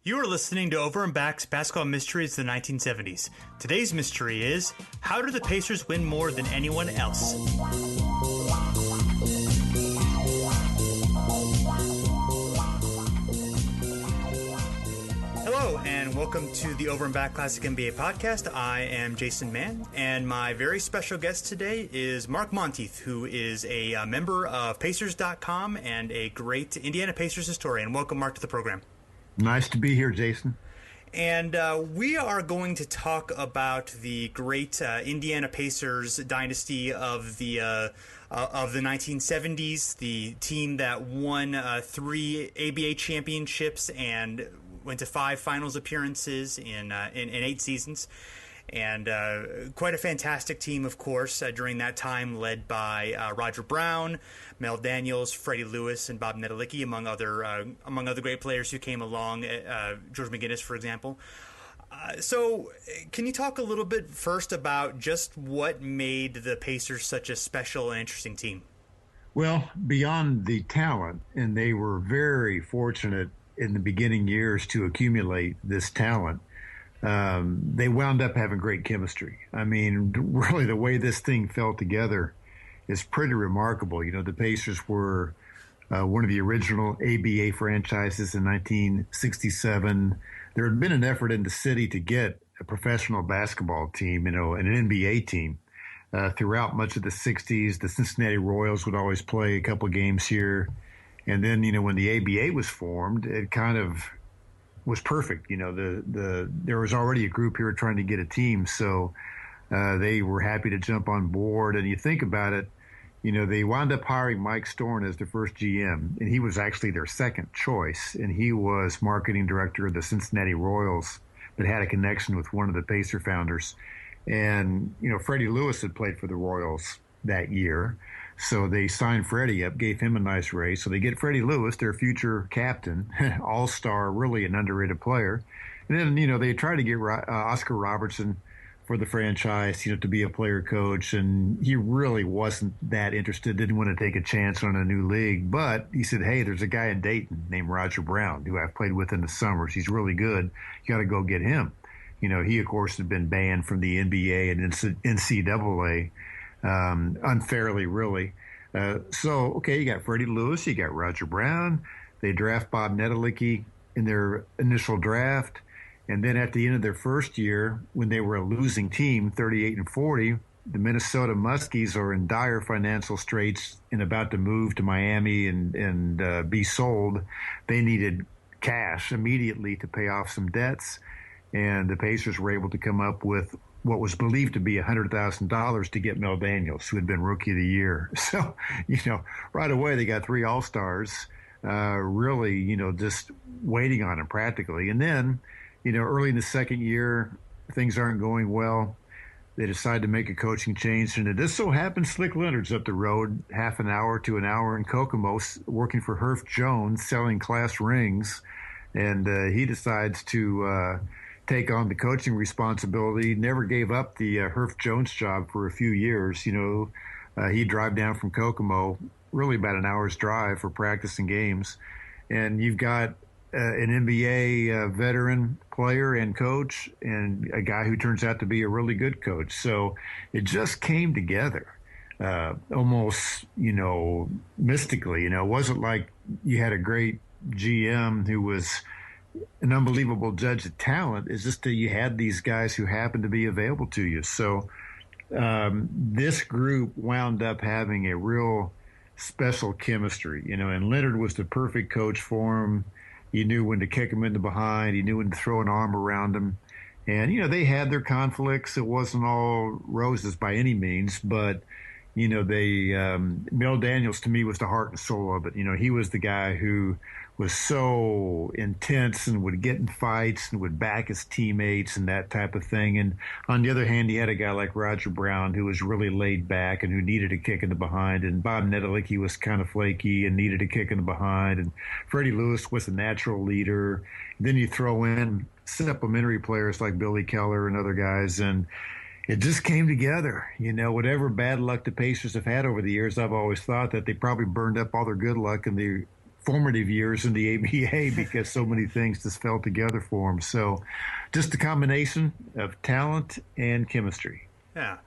You are listening to Over and Back's Basketball Mysteries of the 1970s. Today's mystery is, how did the Pacers win more than anyone else? Hello, and welcome to the Over and Back Classic NBA podcast. I am Jason Mann, and my very special guest today is Mark Montieth, who is a member of Pacers.com and a great Indiana Pacers historian. Welcome, Mark, to the program. Nice to be here, Jason. And we are going to talk about the great Indiana Pacers dynasty of the 1970s, the team that won 3 ABA championships and went to 5 finals appearances in 8 seasons. And quite a fantastic team, of course, during that time, led by Roger Brown, Mel Daniels, Freddie Lewis, and Bob Netolicky, among other great players who came along. George McGinnis, for example. So, can you talk a little bit first about just what made the Pacers such a special and interesting team? Well, beyond the talent, and they were very fortunate in the beginning years to accumulate this talent. They wound up having great chemistry. I mean, really, the way this thing fell together is pretty remarkable. You know, the Pacers were one of the original ABA franchises in 1967. There had been an effort in the city to get a professional basketball team, and an NBA team. Throughout much of the 60s, the Cincinnati Royals would always play a couple of games here. And then, when the ABA was formed, it kind of was perfect. There was already a group here trying to get a team, so they were happy to jump on board. And you think about it, they wound up hiring Mike Storn as their first GM, and he was actually their second choice. And he was marketing director of the Cincinnati Royals, but had a connection with one of the Pacer founders. And, Freddie Lewis had played for the Royals that year. So they signed Freddie up, gave him a nice raise. So they get Freddie Lewis, their future captain, all-star, really an underrated player. And then, they try to get Oscar Robertson for the franchise, to be a player coach. And he really wasn't that interested, didn't want to take a chance on a new league. But he said, hey, there's a guy in Dayton named Roger Brown, who I've played with in the summers. He's really good. You got to go get him. He, of course, had been banned from the NBA and NCAA. Unfairly, really. So, okay, you got Freddie Lewis, you got Roger Brown. They draft Bob Netolicky in their initial draft. And then at the end of their first year, when they were a losing team, 38-40, the Minnesota Muskies are in dire financial straits and about to move to Miami and be sold. They needed cash immediately to pay off some debts. And the Pacers were able to come up with what was believed to be $100,000 to get Mel Daniels, who had been Rookie of the Year. So, right away they got 3 All-Stars, really, just waiting on him practically. And then, early in the second year, things aren't going well. They decide to make a coaching change. And it just so happens Slick Leonard's up the road, half an hour to an hour in Kokomo, working for Herff Jones, selling class rings. And he decides to take on the coaching responsibility, never gave up the Herff Jones job for a few years. He'd drive down from Kokomo, really about an hour's drive for practice and games. And you've got an NBA veteran player and coach and a guy who turns out to be a really good coach. So it just came together almost, mystically. It wasn't like you had a great GM who was an unbelievable judge of talent. Is just that you had these guys who happened to be available to you. So this group wound up having a real special chemistry, and Leonard was the perfect coach for him. He knew when to kick him in the behind. He knew when to throw an arm around him. And, they had their conflicts. It wasn't all roses by any means, but, Mel Daniels to me was the heart and soul of it. He was the guy who was so intense and would get in fights and would back his teammates and that type of thing. And on the other hand, he had a guy like Roger Brown who was really laid back and who needed a kick in the behind. And Bob Netolicky was kind of flaky and needed a kick in the behind. And Freddie Lewis was a natural leader. Then you throw in supplementary players like Billy Keller and other guys, and it just came together. Whatever bad luck the Pacers have had over the years, I've always thought that they probably burned up all their good luck in the formative years in the ABA because so many things just fell together for him. So just a combination of talent and chemistry. Yeah.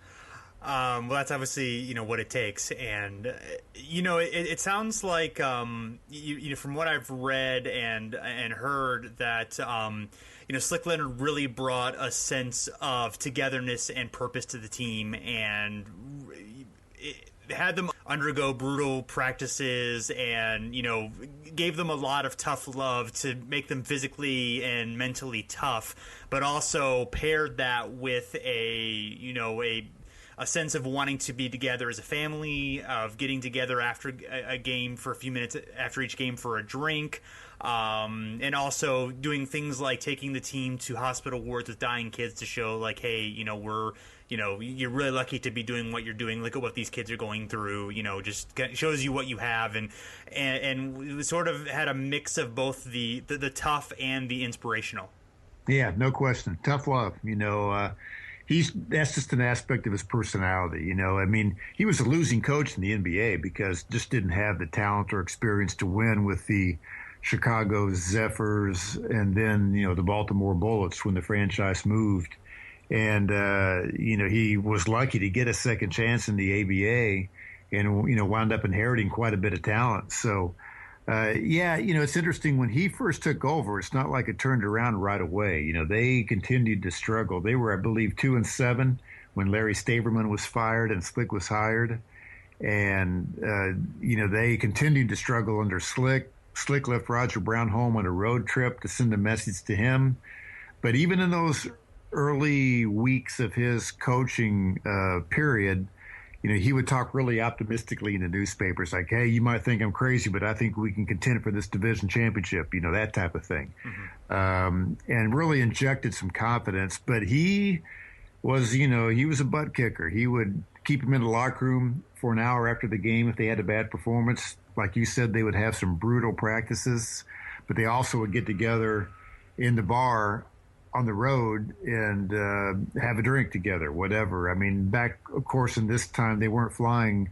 Well, that's obviously, what it takes. And, it sounds like, from what I've read and heard that, Slick Leonard really brought a sense of togetherness and purpose to the team, and had them undergo brutal practices and, gave them a lot of tough love to make them physically and mentally tough, but also paired that with a sense of wanting to be together as a family, of getting together after a game for a few minutes after each game for a drink, and also doing things like taking the team to hospital wards with dying kids to show, like, hey, you're really lucky to be doing what you're doing. Look at what these kids are going through. Just shows you what you have, and we sort of had a mix of both the tough and the inspirational. Yeah, no question. Tough love. That's just an aspect of his personality. He was a losing coach in the NBA because just didn't have the talent or experience to win with the Chicago Zephyrs and then, the Baltimore Bullets when the franchise moved. And, he was lucky to get a second chance in the ABA and, wound up inheriting quite a bit of talent. So, it's interesting. When he first took over, it's not like it turned around right away. They continued to struggle. They were, I believe, 2-7 when Larry Staverman was fired and Slick was hired. And, they continued to struggle under Slick. Slick left Roger Brown home on a road trip to send a message to him. But even in those early weeks of his coaching period, he would talk really optimistically in the newspapers, like, hey, you might think I'm crazy, but I think we can contend for this division championship, that type of thing. Mm-hmm. And really injected some confidence. But he was, he was a butt kicker. He would keep him in the locker room for an hour after the game if they had a bad performance. Like you said, they would have some brutal practices, but they also would get together in the bar on the road and have a drink together, whatever. Back, of course, in this time, they weren't flying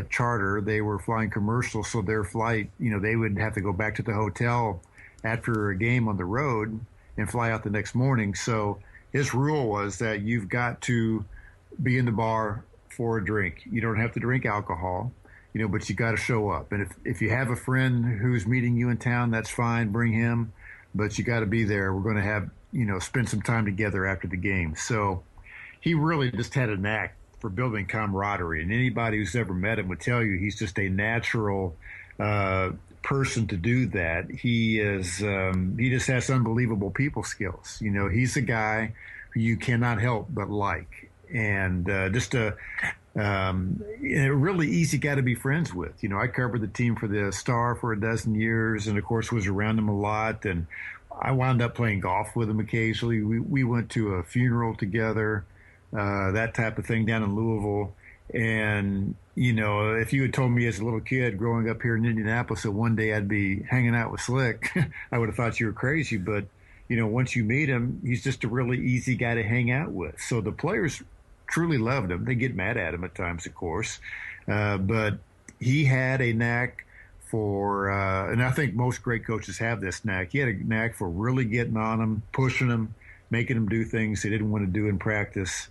charter. They were flying commercial, so their flight, they would have to go back to the hotel after a game on the road and fly out the next morning. So his rule was that you've got to be in the bar for a drink. You don't have to drink alcohol, but you got to show up. And if you have a friend who's meeting you in town, that's fine, bring him, but you got to be there. We're going to have, spend some time together after the game. So he really just had a knack for building camaraderie. And anybody who's ever met him would tell you he's just a natural person to do that. He just has unbelievable people skills. He's a guy who you cannot help but like. And just a really easy guy to be friends with. I covered the team for the Star for a dozen years and, of course, was around him a lot. And I wound up playing golf with him occasionally. We went to a funeral together, that type of thing down in Louisville. And, if you had told me as a little kid growing up here in Indianapolis that one day I'd be hanging out with Slick, I would have thought you were crazy. But, once you meet him, he's just a really easy guy to hang out with. So the players truly loved him. They get mad at him at times, of course. But he had a knack for, and I think most great coaches have this knack. He had a knack for really getting on them, pushing them, making them do things they didn't want to do in practice,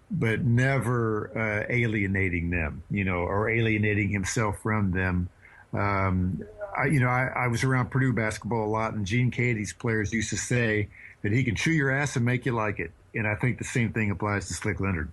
but never alienating them, or alienating himself from them. I was around Purdue basketball a lot, and Gene Katie's players used to say that he can chew your ass and make you like it. And I think the same thing applies to Slick Leonard.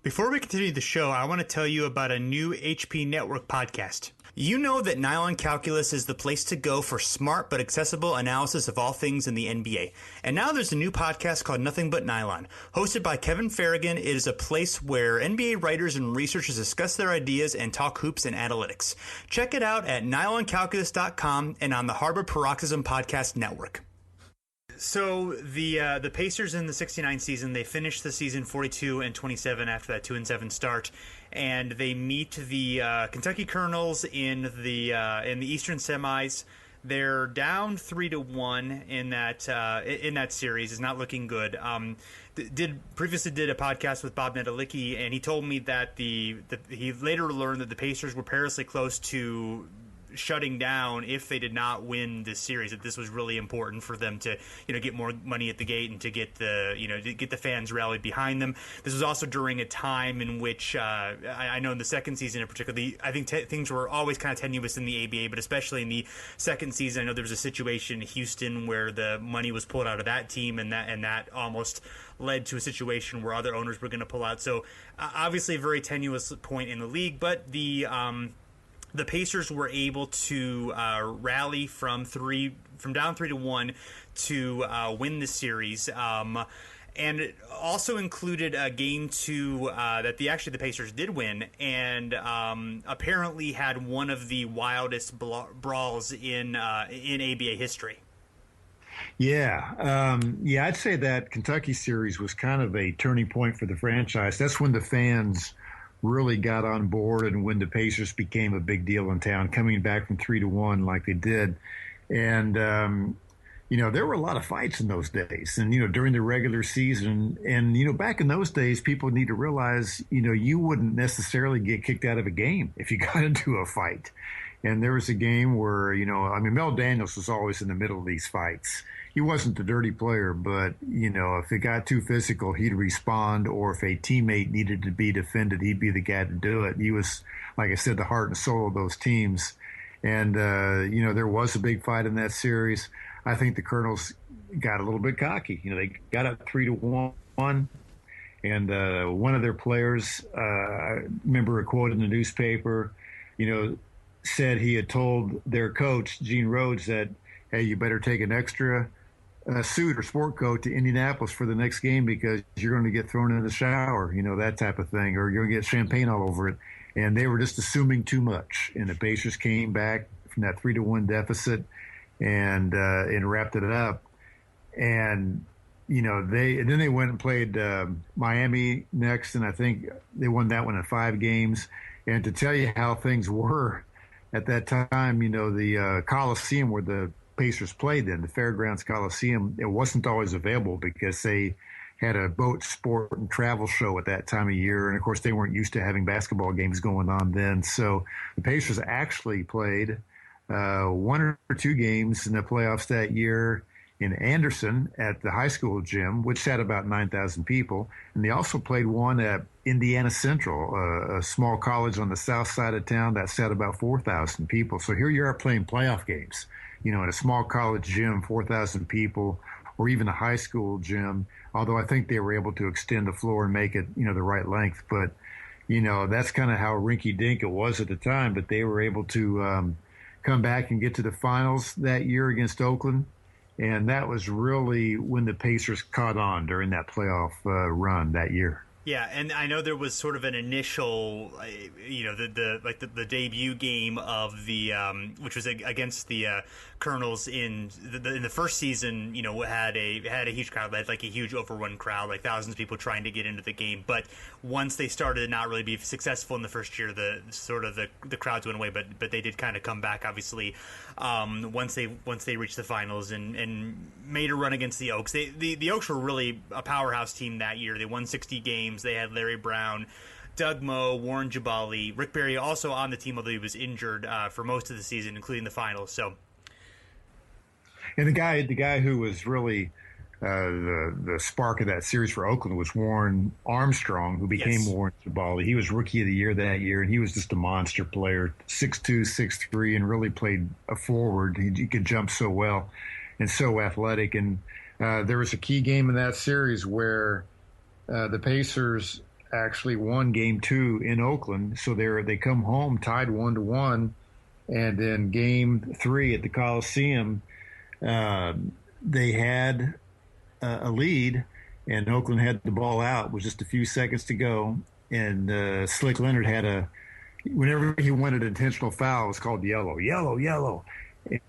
Before we continue the show, I want to tell you about a new HP Network podcast. You know that Nylon Calculus is the place to go for smart but accessible analysis of all things in the NBA. And now there's a new podcast called Nothing But Nylon. Hosted by Kevin Farragon, it is a place where NBA writers and researchers discuss their ideas and talk hoops and analytics. Check it out at nyloncalculus.com and on the Harbor Paroxysm Podcast Network. So the Pacers in the 69 season, they finished the season 42-27 after that 2-7 start, and they meet the Kentucky Colonels in the Eastern semis. They're down 3-1 in that series. It's not looking good. Previously did a podcast with Bob Netolicky, and he told me that he later learned that the Pacers were perilously close to shutting down if they did not win this series. That this was really important for them to get more money at the gate and to get the fans rallied behind them. This was also during a time in which I know in the second season in particular, I think things were always kind of tenuous in the ABA, but especially in the second season, I know there was a situation in Houston where the money was pulled out of that team, and that almost led to a situation where other owners were going to pull out. So obviously a very tenuous point in the league, but the Pacers were able to rally from down 3-1 to win the series. And it also included a game two that the Pacers did win, and apparently had one of the wildest brawls in ABA history. Yeah, I'd say that Kentucky series was kind of a turning point for the franchise. That's when the fans really got on board, and when the Pacers became a big deal in town, coming back from 3-1 like they did. And there were a lot of fights in those days, and during the regular season. And back in those days, people need to realize you wouldn't necessarily get kicked out of a game if you got into a fight. And there was a game where, Mel Daniels was always in the middle of these fights. He wasn't the dirty player, but, if it got too physical, he'd respond, or if a teammate needed to be defended, he'd be the guy to do it. He was, like I said, the heart and soul of those teams. And, there was a big fight in that series. I think the Colonels got a little bit cocky. They got up 3-1. And one of their players, I remember a quote in the newspaper, said he had told their coach, Gene Rhodes, that, hey, you better take an extra suit or sport coat to Indianapolis for the next game because you're going to get thrown in the shower, that type of thing, or you're going to get champagne all over it. And they were just assuming too much. And the Pacers came back from that 3-1 deficit and wrapped it up. And, they went and played Miami next, and I think they won that one in 5 games. And to tell you how things were at that time, the Coliseum where the Pacers played then, the Fairgrounds Coliseum, it wasn't always available because they had a boat sport and travel show at that time of year. And, of course, they weren't used to having basketball games going on then. So the Pacers actually played 1 or 2 games in the playoffs that year in Anderson at the high school gym, which had about 9,000 people. And they also played one at Indiana Central, a small college on the south side of town that sat about 4,000 people. So here you are playing playoff games, in a small college gym, 4,000 people, or even a high school gym, although I think they were able to extend the floor and make it, the right length. But, that's kind of how rinky-dink it was at the time. But they were able to come back and get to the finals that year against Oakland. And that was really when the Pacers caught on during that playoff run that year. Yeah, and I know there was sort of an initial, the debut game of the, which was against the Colonels in the first season. Had a huge crowd, had like a huge overrun crowd, like thousands of people trying to get into the game. But once they started to not really be successful in the first year, the crowds went away. But they did kind of come back, obviously, once they reached the finals and made a run against the Oaks. The Oaks were really a powerhouse team that year. They won 60 games. They had Larry Brown, Doug Moe, Warren Jabali, Rick Barry also on the team, although he was injured for most of the season, including the finals. So, and the guy who was really the spark of that series for Oakland was Warren Armstrong, who became Warren Jabali. He was Rookie of the Year that year, and he was just a monster player, 6'2", 6'3", and really played a forward. He could jump so well and so athletic. And there was a key game in that series where the Pacers actually won Game 2 in Oakland, so they come home tied 1-1, and then Game 3 at the Coliseum, they had a lead, and Oakland had the ball out with just a few seconds to go, and Slick Leonard had whenever he wanted an intentional foul, it was called yellow, yellow, yellow,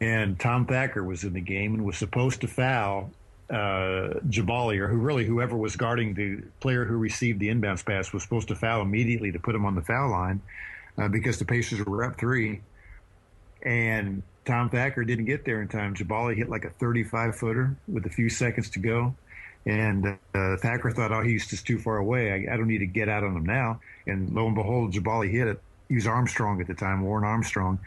and Tom Thacker was in the game and was supposed to foul Jabali, or whoever was guarding the player who received the inbounds pass was supposed to foul immediately to put him on the foul line because the Pacers were up 3. And Tom Thacker didn't get there in time. Jabali hit like a 35-footer with a few seconds to go. And Thacker thought, he's just too far away. I don't need to get out on him now. And lo and behold, Jabali hit it. He was Armstrong at the time, Warren Armstrong.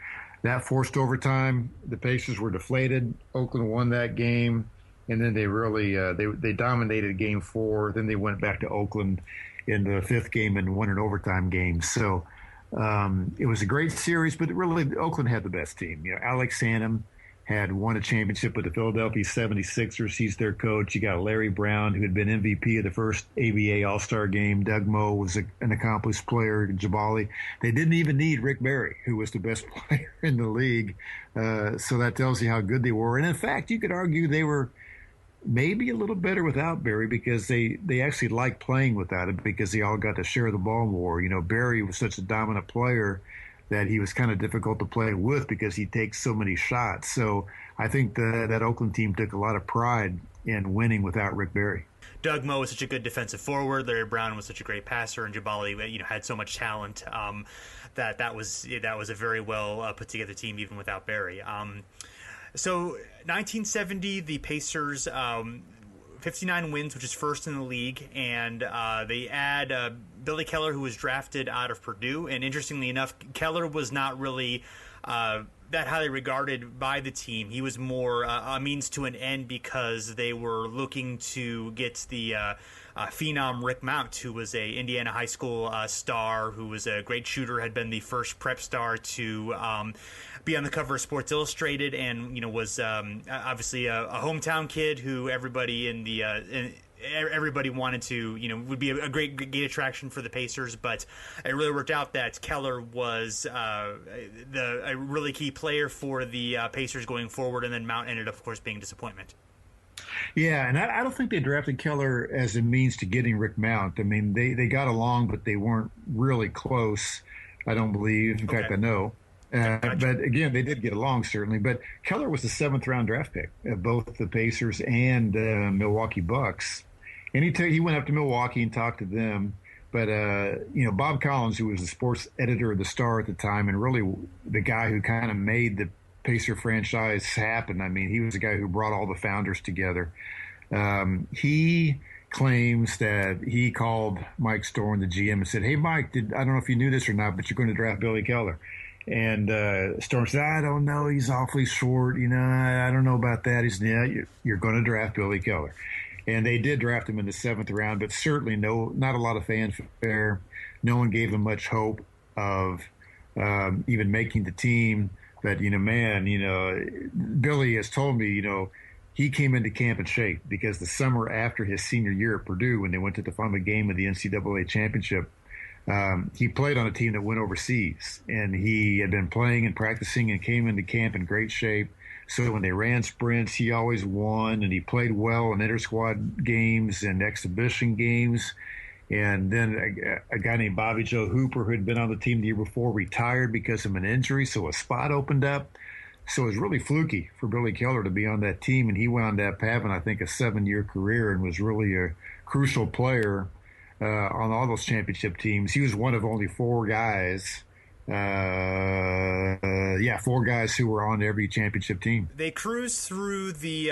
That forced overtime. The Pacers were deflated. Oakland won that game, and then they really they dominated Game 4. Then they went back to Oakland in the fifth game and won an overtime game. So it was a great series, but really Oakland had the best team. Alex Hannum had won a championship with the Philadelphia 76ers. He's their coach. You got Larry Brown, who had been MVP of the first ABA All-Star game. Doug Moe was an accomplished player. Jabali. They didn't even need Rick Barry, who was the best player in the league. So that tells you how good they were. And in fact, you could argue they were maybe a little better without Barry because they actually liked playing without him because they all got to share the ball more. Barry was such a dominant player that he was kind of difficult to play with because he takes so many shots. So I think that Oakland team took a lot of pride in winning without Rick Barry. Doug Moe was such a good defensive forward. Larry Brown was such a great passer, and Jabali, had so much talent that was a very well put together team even without Barry. So 1970, the Pacers. 59 wins, which is first in the league, and they add Billy Keller, who was drafted out of Purdue. And interestingly enough, Keller was not really that highly regarded by the team. He was more a means to an end because they were looking to get the phenom Rick Mount, who was a Indiana high school star, who was a great shooter, had been the first prep star to be on the cover of Sports Illustrated, and was obviously a hometown kid who everybody everybody wanted to would be a great gate attraction for the Pacers. But it really worked out that Keller was a really key player for the Pacers going forward, and then Mount ended up, of course, being a disappointment. Yeah, and I don't think they drafted Keller as a means to getting Rick Mount. I mean, they got along, but they weren't really close, I don't believe. In fact, I know. Gotcha. But again, they did get along, certainly. But Keller was the seventh-round draft pick of both the Pacers and Milwaukee Bucks. And he went up to Milwaukee and talked to them. But, Bob Collins, who was the sports editor of the Star at the time and really the guy who kind of made the Pacer franchise happen. I mean, he was the guy who brought all the founders together. He claims that he called Mike Storm, the GM, and said, "Hey, Mike, I don't know if you knew this or not, but you're going to draft Billy Keller." And Storm said, "I don't know. He's awfully short. I don't know about that." He said, "Yeah, you're going to draft Billy Keller." And they did draft him in the seventh round, but certainly not a lot of fanfare. No one gave him much hope of even making the team. But, Billy has told me, he came into camp in shape because the summer after his senior year at Purdue, when they went to the final game of the NCAA championship, he played on a team that went overseas. And he had been playing and practicing and came into camp in great shape. So when they ran sprints, he always won, and he played well in inter-squad games and exhibition games. And then a guy named Bobby Joe Hooper, who had been on the team the year before, retired because of an injury, so a spot opened up. So it was really fluky for Billy Keller to be on that team, and he wound up having, I think, a 7-year career and was really a crucial player on all those championship teams. He was one of only 4 guys. 4 guys who were on every championship team. They cruised through the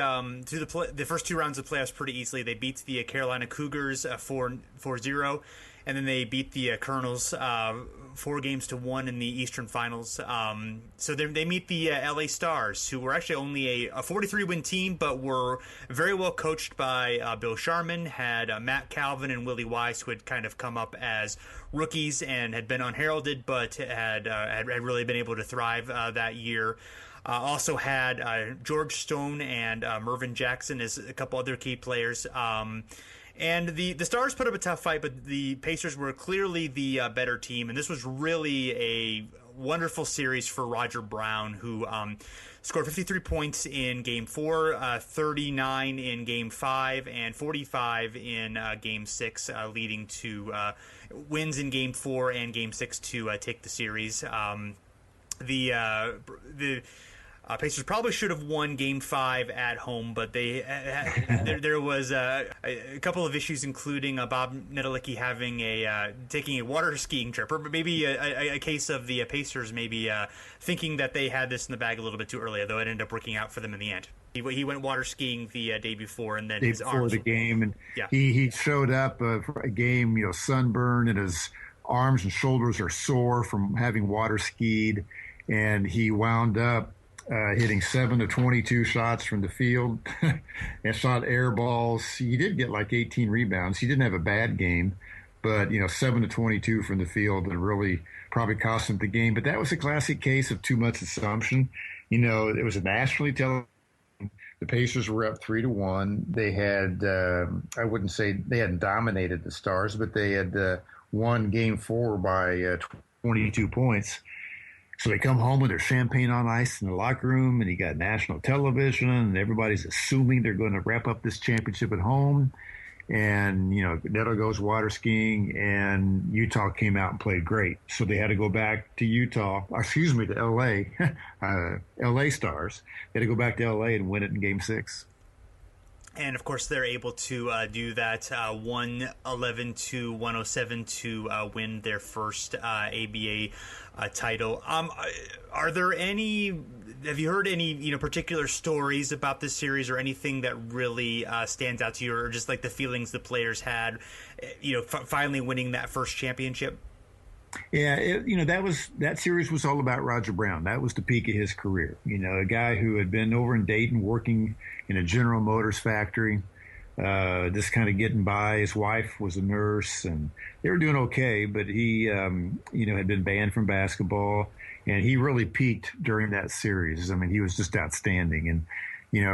first 2 rounds of playoffs pretty easily. They beat the Carolina Cougars 4-0, and then they beat the Colonels 4-1 in the Eastern Finals. So they meet the LA Stars, who were actually only a 43-win team, but were very well coached by Bill Sharman, had Matt Calvin and Willie Weiss, who had kind of come up as rookies and had been unheralded, but had really been able to thrive that year. Also had George Stone and Mervyn Jackson as a couple other key players. And the Stars put up a tough fight, but the Pacers were clearly the better team. And this was really a wonderful series for Roger Brown, who scored 53 points in Game 4, 39 in Game 5, and 45 in Game 6, leading to wins in Game 4 and Game 6 to take the series. The Pacers probably should have won Game 5 at home, but there was a couple of issues, including Bob Netolicky taking a water skiing trip, or maybe a case of the Pacers maybe thinking that they had this in the bag a little bit too early, though it ended up working out for them in the end. He went water skiing the day before, and then his arms before the game, and he showed up for a game, sunburned, and his arms and shoulders are sore from having water skied. and he wound up hitting 7 of 22 shots from the field and shot air balls. He did get like 18 rebounds. He didn't have a bad game, but 7 of 22 from the field and really probably cost him the game. But that was a classic case of too much assumption. It was a nationally televised. The Pacers were up 3-1. They had, I wouldn't say they hadn't dominated the Stars, but they had won Game 4 by 22 points. So they come home with their champagne on ice in the locker room, and you got national television, and everybody's assuming they're going to wrap up this championship at home. And, Neto goes water skiing, and Utah came out and played great. So they had to go back to to L.A., L.A. Stars. They had to go back to L.A. and win it in Game 6. And, of course, they're able to do that 111-107 to win their first ABA title. Have you heard any, particular stories about this series or anything that really stands out to you, or just like the feelings the players had, finally winning that first championship? Yeah, that series was all about Roger Brown. That was the peak of his career. A guy who had been over in Dayton working in a General Motors factory, just kind of getting by. His wife was a nurse, and they were doing okay. But he, had been banned from basketball, and he really peaked during that series. I mean, he was just outstanding. And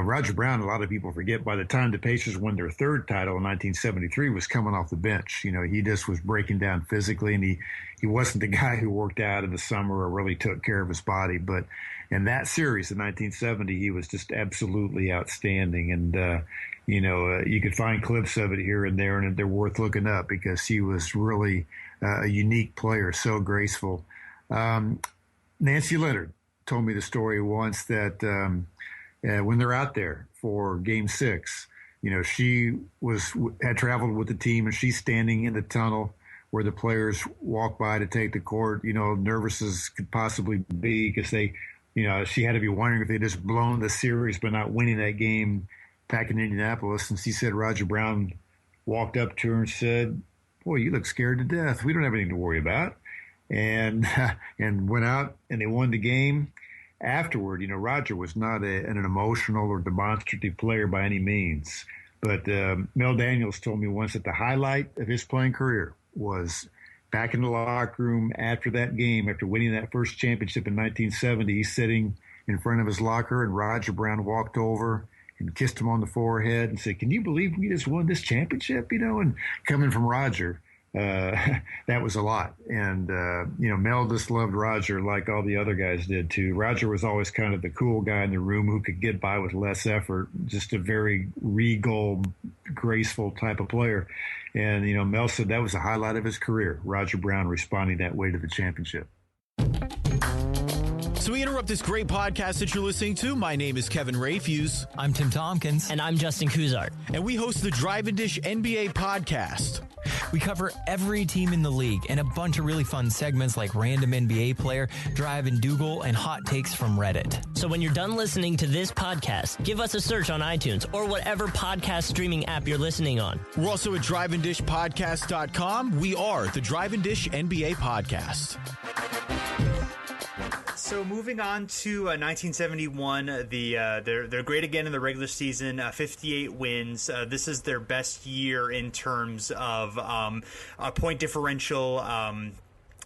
Roger Brown, a lot of people forget, by the time the Pacers won their third title in 1973, was coming off the bench. He just was breaking down physically, and he wasn't the guy who worked out in the summer or really took care of his body. But in that series in 1970, he was just absolutely outstanding. And, you could find clips of it here and there, and they're worth looking up because he was really a unique player, so graceful. Nancy Leonard told me the story once that when they're out there for Game 6, she had traveled with the team, and she's standing in the tunnel where the players walk by to take the court, nervous as could possibly be because she had to be wondering if they just blown the series by not winning that game back in Indianapolis. And she said Roger Brown walked up to her and said, "Boy, you look scared to death. We don't have anything to worry about." And went out and they won the game. Afterward, Roger was not an emotional or demonstrative player by any means. But Mel Daniels told me once that the highlight of his playing career was back in the locker room after that game, after winning that first championship in 1970. He's sitting in front of his locker, and Roger Brown walked over and kissed him on the forehead and said, "Can you believe we just won this championship?" And coming from Roger, that was a lot. And, Mel just loved Roger like all the other guys did too. Roger was always kind of the cool guy in the room who could get by with less effort, just a very regal, graceful type of player. And, Mel said that was the highlight of his career, Roger Brown responding that way to the championship. So we interrupt this great podcast that you're listening to. My name is Kevin Rayfuse. I'm Tim Tompkins. And I'm Justin Kuzart. And we host the Drive and Dish NBA podcast. We cover every team in the league and a bunch of really fun segments like Random NBA Player, Drive and Dougal, and Hot Takes from Reddit. So when you're done listening to this podcast, give us a search on iTunes or whatever podcast streaming app you're listening on. We're also at driveanddishpodcast.com. We are the Drive and Dish NBA podcast. So moving on to 1971, they're great again in the regular season, 58 wins. This is their best year in terms of a point differential.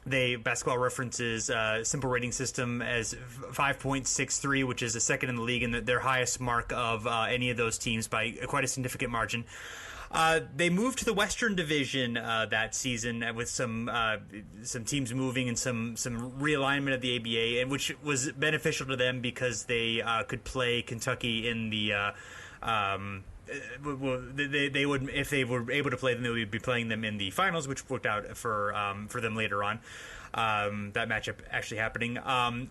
Basketball Reference's simple rating system as 5.63, which is the second in the league and their highest mark of any of those teams by quite a significant margin. They moved to the Western Division that season with some teams moving and some realignment of the ABA, and which was beneficial to them because they could play Kentucky in the. They would, if they were able to play them, they would be playing them in the finals, which worked out for them later on. That matchup actually happening.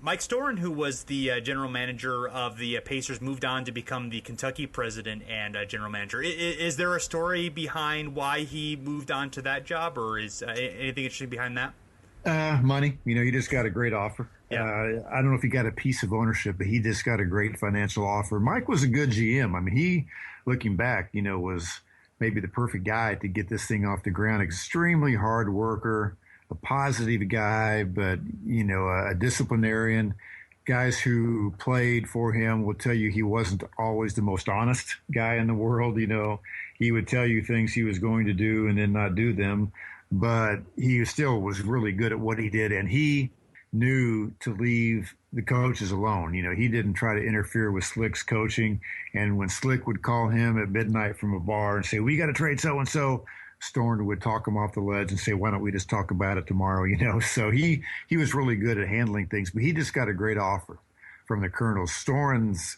Mike Storin, who was the general manager of the Pacers, moved on to become the Kentucky president and general manager. Is there a story behind why he moved on to that job, or is anything interesting behind that? Money. He just got a great offer. Yeah. I don't know if he got a piece of ownership, but he just got a great financial offer. Mike was a good GM. I mean, he, looking back, was maybe the perfect guy to get this thing off the ground. Extremely hard worker. a positive guy, but, a disciplinarian. Guys who played for him will tell you he wasn't always the most honest guy in the world. He would tell you things he was going to do and then not do them, but he still was really good at what he did. And he knew to leave the coaches alone. He didn't try to interfere with Slick's coaching. And when Slick would call him at midnight from a bar and say, "We got to trade so-and-so," Storn would talk him off the ledge and say, "Why don't we just talk about it tomorrow?" So he was really good at handling things, but he just got a great offer from the Colonels. Storn's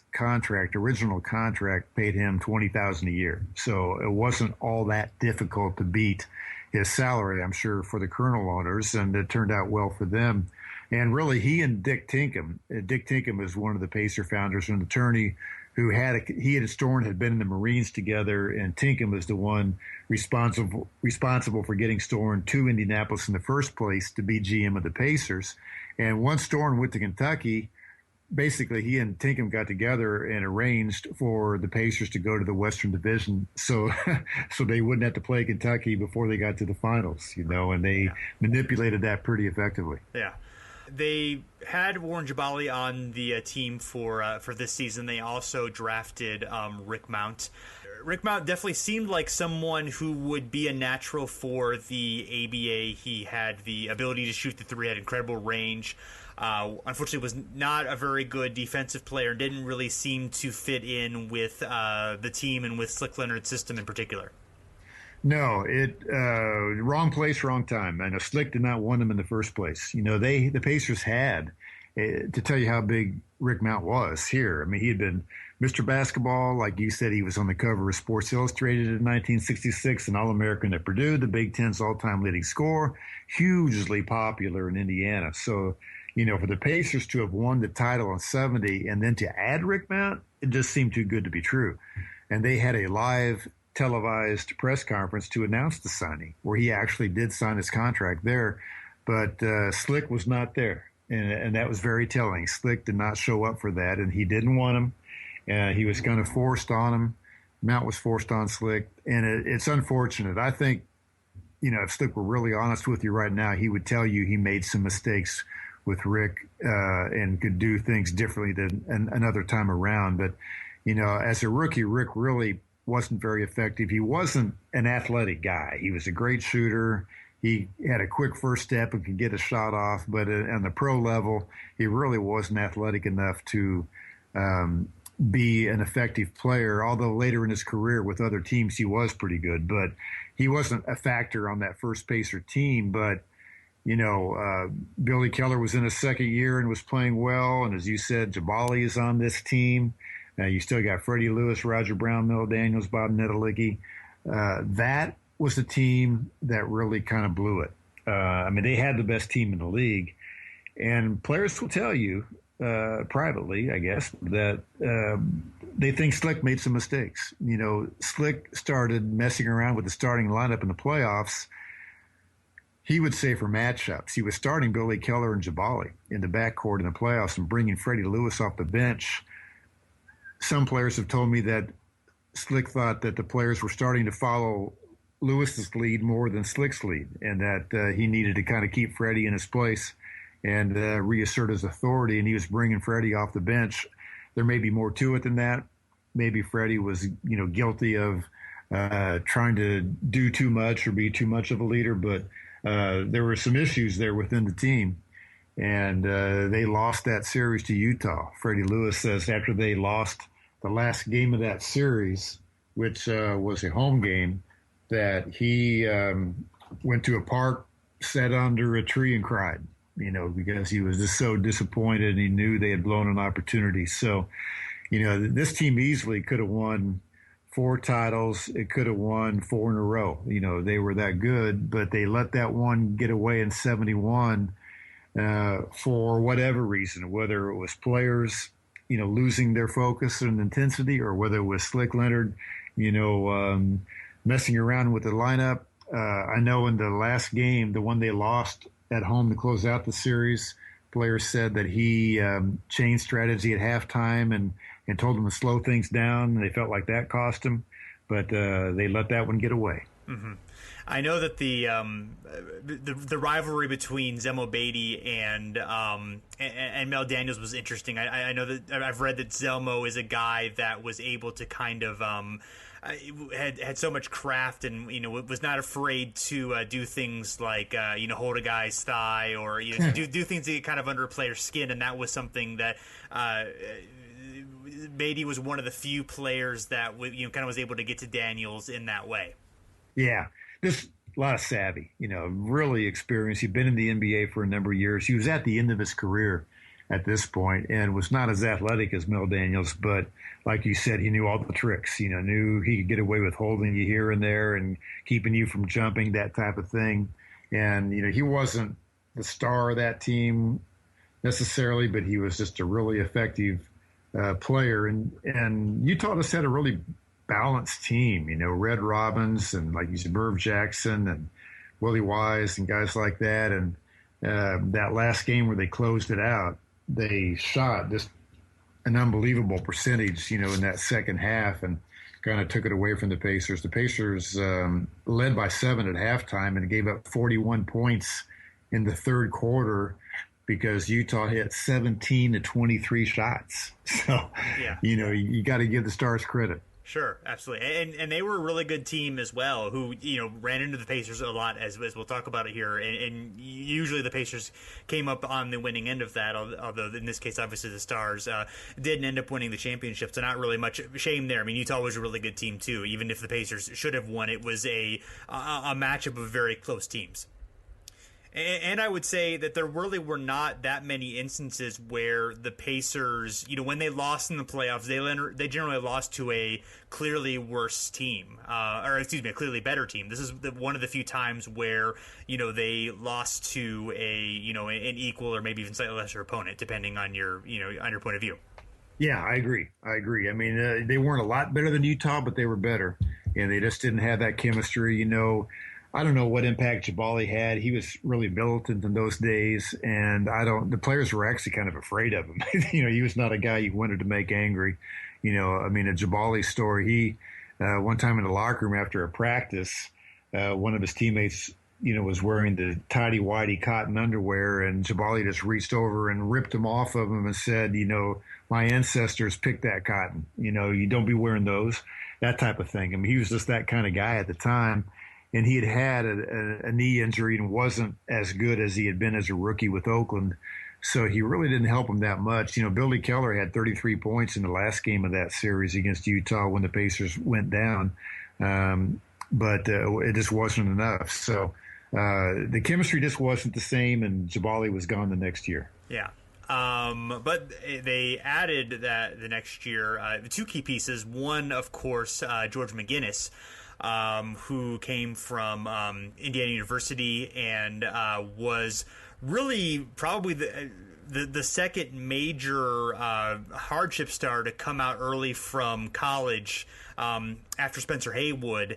original contract, paid him $20,000 a year. So it wasn't all that difficult to beat his salary, I'm sure, for the Colonel owners, and it turned out well for them. And really, he and Dick Tinkham is one of the Pacer founders, an attorney who he and Storn had been in the Marines together, and Tinkham was the one responsible for getting Storn to Indianapolis in the first place to be GM of the Pacers. And once Storn went to Kentucky, basically he and Tinkham got together and arranged for the Pacers to go to the Western Division, so they wouldn't have to play Kentucky before they got to the finals, and they manipulated that pretty effectively. Yeah. They had Warren Jabali on the team for this season. They also drafted Rick Mount. Rick Mount definitely seemed like someone who would be a natural for the ABA. He had the ability to shoot the three, had incredible range. Unfortunately, was not a very good defensive player. Didn't really seem to fit in with the team and with Slick Leonard's system in particular. No, wrong place, wrong time. And Slick did not want him in the first place. The Pacers had, to tell you how big Rick Mount was here. I mean, he had been Mr. Basketball. Like you said, he was on the cover of Sports Illustrated in 1966, an All-American at Purdue, the Big Ten's all-time leading scorer, hugely popular in Indiana. So, for the Pacers to have won the title in 70 and then to add Rick Mount, it just seemed too good to be true. And they had a live televised press conference to announce the signing, where he actually did sign his contract there, but Slick was not there, and that was very telling. Slick did not show up for that, and he didn't want him. He was kind of forced on him. Mount was forced on Slick, and it's unfortunate. I think, if Slick were really honest with you right now, he would tell you he made some mistakes with Rick and could do things differently than another time around. But, as a rookie, Rick really wasn't very effective. He wasn't an athletic guy. He was a great shooter. He had a quick first step and could get a shot off, but on the pro level, he really wasn't athletic enough to be an effective player, although later in his career with other teams, he was pretty good. But he wasn't a factor on that first Pacer team. But, Billy Keller was in his second year and was playing well. And as you said, Jabali is on this team. You still got Freddie Lewis, Roger Brown, Mel Daniels, Bob Netolicky. That was the team that really kind of blew it. They had the best team in the league. And players will tell you privately, I guess, that they think Slick made some mistakes. Slick started messing around with the starting lineup in the playoffs. He would say for matchups, he was starting Billy Keller and Jabali in the backcourt in the playoffs and bringing Freddie Lewis off the bench. Some players have told me that Slick thought that the players were starting to follow Lewis's lead more than Slick's lead, and that he needed to kind of keep Freddie in his place and reassert his authority, and he was bringing Freddie off the bench. There may be more to it than that. Maybe Freddie was, guilty of trying to do too much or be too much of a leader, but there were some issues there within the team. And they lost that series to Utah. Freddie Lewis says after they lost the last game of that series, which was a home game, that he went to a park, sat under a tree and cried, because he was just so disappointed and he knew they had blown an opportunity. So, this team easily could have won 4 titles. It could have won 4 in a row. They were that good, but they let that one get away in 71 for whatever reason, whether it was players, losing their focus and intensity, or whether it was Slick Leonard, messing around with the lineup. I know in the last game, the one they lost at home to close out the series, players said that he changed strategy at halftime and told them to slow things down. And they felt like that cost him, but they let that one get away. I know that the rivalry between Zemo Beatty and Mel Daniels was interesting. I know that I've read that Zelmo is a guy that was able to kind of had so much craft, and was not afraid to do things like hold a guy's thigh, or do things that get kind of under a player's skin, and that was something that Beatty was one of the few players that kind of was able to get to Daniels in that way. Yeah, just a lot of savvy, really experienced. He'd been in the NBA for a number of years. He was at the end of his career at this point and was not as athletic as Mel Daniels, but like you said, he knew all the tricks, knew he could get away with holding you here and there and keeping you from jumping, that type of thing. And, he wasn't the star of that team necessarily, but he was just a really effective player. And Utah just had a really balanced team, Red Robbins and, like you said, Merv Jackson and Willie Wise and guys like that. And that last game where they closed it out, they shot just an unbelievable percentage, in that second half, and kind of took it away from the Pacers. The Pacers led by 7 at halftime and gave up 41 points in the third quarter because Utah hit 17 to 23 shots. So, yeah. You got to give the Stars credit. Sure, absolutely, and they were a really good team as well, who ran into the Pacers a lot, as we'll talk about it here, and usually the Pacers came up on the winning end of that, although in this case, obviously the Stars didn't end up winning the championship, so not really much shame there. I mean, Utah was a really good team too, even if the Pacers should have won. It was a matchup of very close teams. And I would say that there really were not that many instances where the Pacers, when they lost in the playoffs, they generally lost to a clearly worse team, a clearly better team. This is one of the few times where they lost to an equal or maybe even slightly lesser opponent, depending on your point of view. Yeah, I agree. I mean, they weren't a lot better than Utah, but they were better, and they just didn't have that chemistry. I don't know what impact Jabali had. He was really militant in those days, and the players were actually kind of afraid of him. He was not a guy you wanted to make angry. A Jabali story, he, one time in the locker room after a practice, one of his teammates, was wearing the tighty-whitey cotton underwear, and Jabali just reached over and ripped him off of him and said, my ancestors picked that cotton. You don't be wearing those, that type of thing. I mean, he was just that kind of guy at the time. And he had a knee injury and wasn't as good as he had been as a rookie with Oakland. So he really didn't help him that much. Billy Keller had 33 points in the last game of that series against Utah when the Pacers went down. But it just wasn't enough. So the chemistry just wasn't the same, and Jabali was gone the next year. Yeah. But they added that the next year, the two key pieces. One, of course, George McGinnis, who came from Indiana University and was really probably the second major hardship star to come out early from college after Spencer Haywood.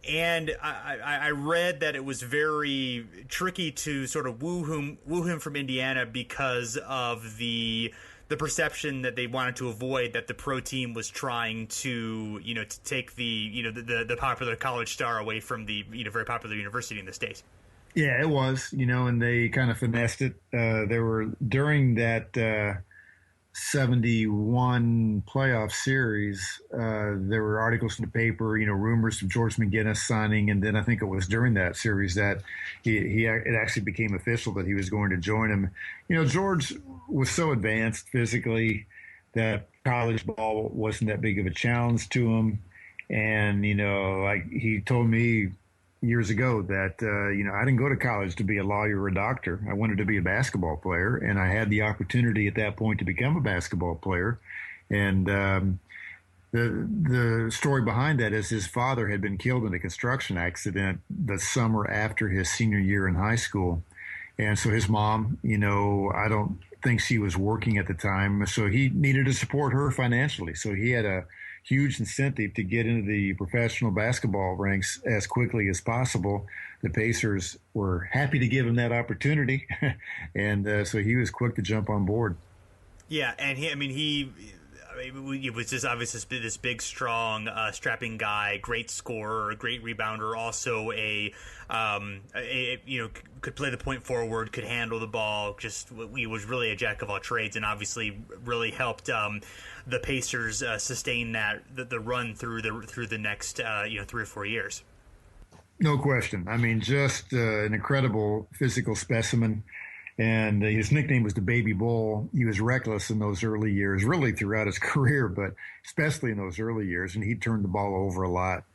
And I read that it was very tricky to sort of woo him from Indiana because of the perception that they wanted to avoid, that the pro team was trying to to take the popular college star away from the very popular university in the state. Yeah, it was, and they kind of finessed it. There were, during that 71 playoff series, there were articles in the paper, rumors of George McGinnis signing, and then I think it was during that series that it actually became official that he was going to join him. George was so advanced physically that college ball wasn't that big of a challenge to him, and like he told me years ago that I didn't go to college to be a lawyer or a doctor. I wanted to be a basketball player, and I had the opportunity at that point to become a basketball player. And the story behind that is his father had been killed in a construction accident the summer after his senior year in high school. And so his mom, I don't think she was working at the time, so he needed to support her financially. So he had a huge incentive to get into the professional basketball ranks as quickly as possible. The Pacers were happy to give him that opportunity, and so he was quick to jump on board. Yeah, and he it was just obviously this big, strong, strapping guy, great scorer, great rebounder, also could play the point forward, could handle the ball. Just he was really a jack of all trades, and obviously really helped the Pacers sustain the run through the next 3 or 4 years. No question. I mean, just an incredible physical specimen. And his nickname was the Baby Bull. He was reckless in those early years, really throughout his career, but especially in those early years. And he turned the ball over a lot.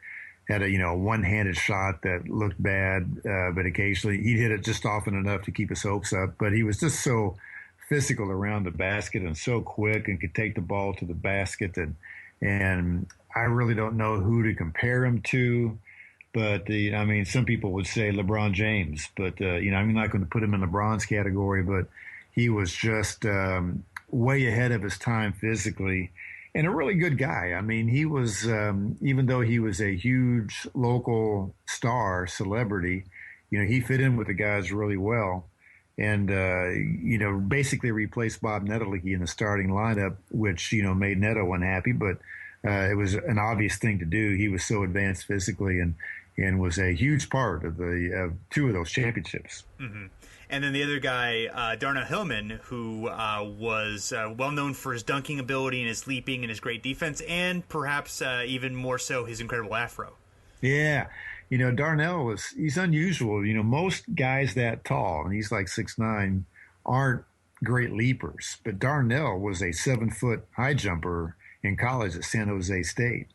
Had a one-handed shot that looked bad, but occasionally he'd hit it just often enough to keep his hopes up. But he was just so physical around the basket and so quick and could take the ball to the basket. And I really don't know who to compare him to. But, some people would say LeBron James, but, I'm not going to put him in LeBron's category, but he was just way ahead of his time physically and a really good guy. I mean, he was, even though he was a huge local star celebrity, he fit in with the guys really well and, basically replaced Bob Netolicky in the starting lineup, which, made Neto unhappy, but it was an obvious thing to do. He was so advanced physically and was a huge part of the two of those championships. Mm-hmm. And then the other guy, Darnell Hillman, who was well known for his dunking ability and his leaping and his great defense, and perhaps even more so his incredible afro. Yeah. Darnell he's unusual. Most guys that tall, and he's like 6'9", aren't great leapers. But Darnell was a 7-foot high jumper in college at San Jose State.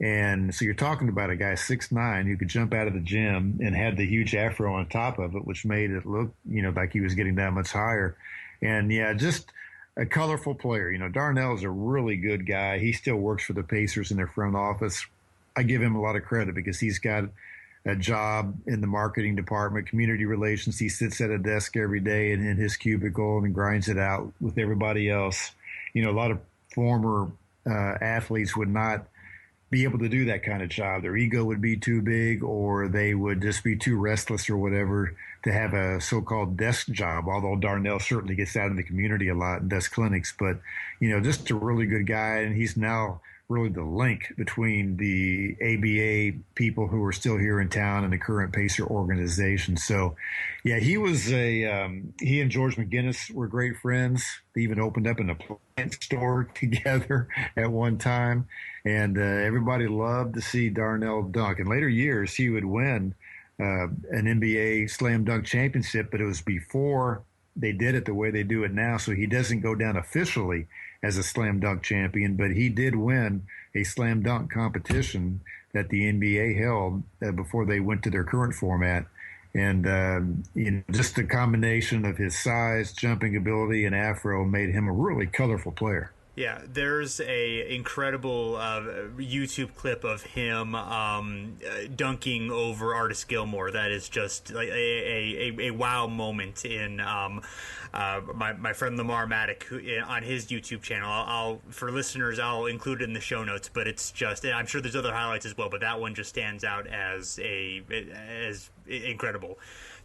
And so you're talking about a guy 6'9" who could jump out of the gym and had the huge afro on top of it, which made it look, like he was getting that much higher. And yeah, just a colorful player. Darnell is a really good guy. He still works for the Pacers in their front office. I give him a lot of credit because he's got a job in the marketing department, community relations. He sits at a desk every day in his cubicle and grinds it out with everybody else. A lot of former athletes would not be able to do that kind of job. Their ego would be too big, or they would just be too restless or whatever to have a so-called desk job, although Darnell certainly gets out in the community a lot and does clinics. But, just a really good guy, and he's now really the link between the ABA people who are still here in town and the current Pacer organization. So, yeah, he and George McGinnis were great friends. They even opened up an appliance store together at one time. And everybody loved to see Darnell dunk. In later years, he would win an NBA slam dunk championship, but it was before they did it the way they do it now. So he doesn't go down officially as a slam dunk champion, but he did win a slam dunk competition that the NBA held before they went to their current format. And, just the combination of his size, jumping ability, and afro made him a really colorful player. Yeah, there's a incredible YouTube clip of him dunking over Artis Gilmore. That is just like a wow moment in my friend Lamar Maddock on his YouTube channel. I'll for listeners, I'll include it in the show notes. But it's just, I'm sure there's other highlights as well. But that one just stands out as incredible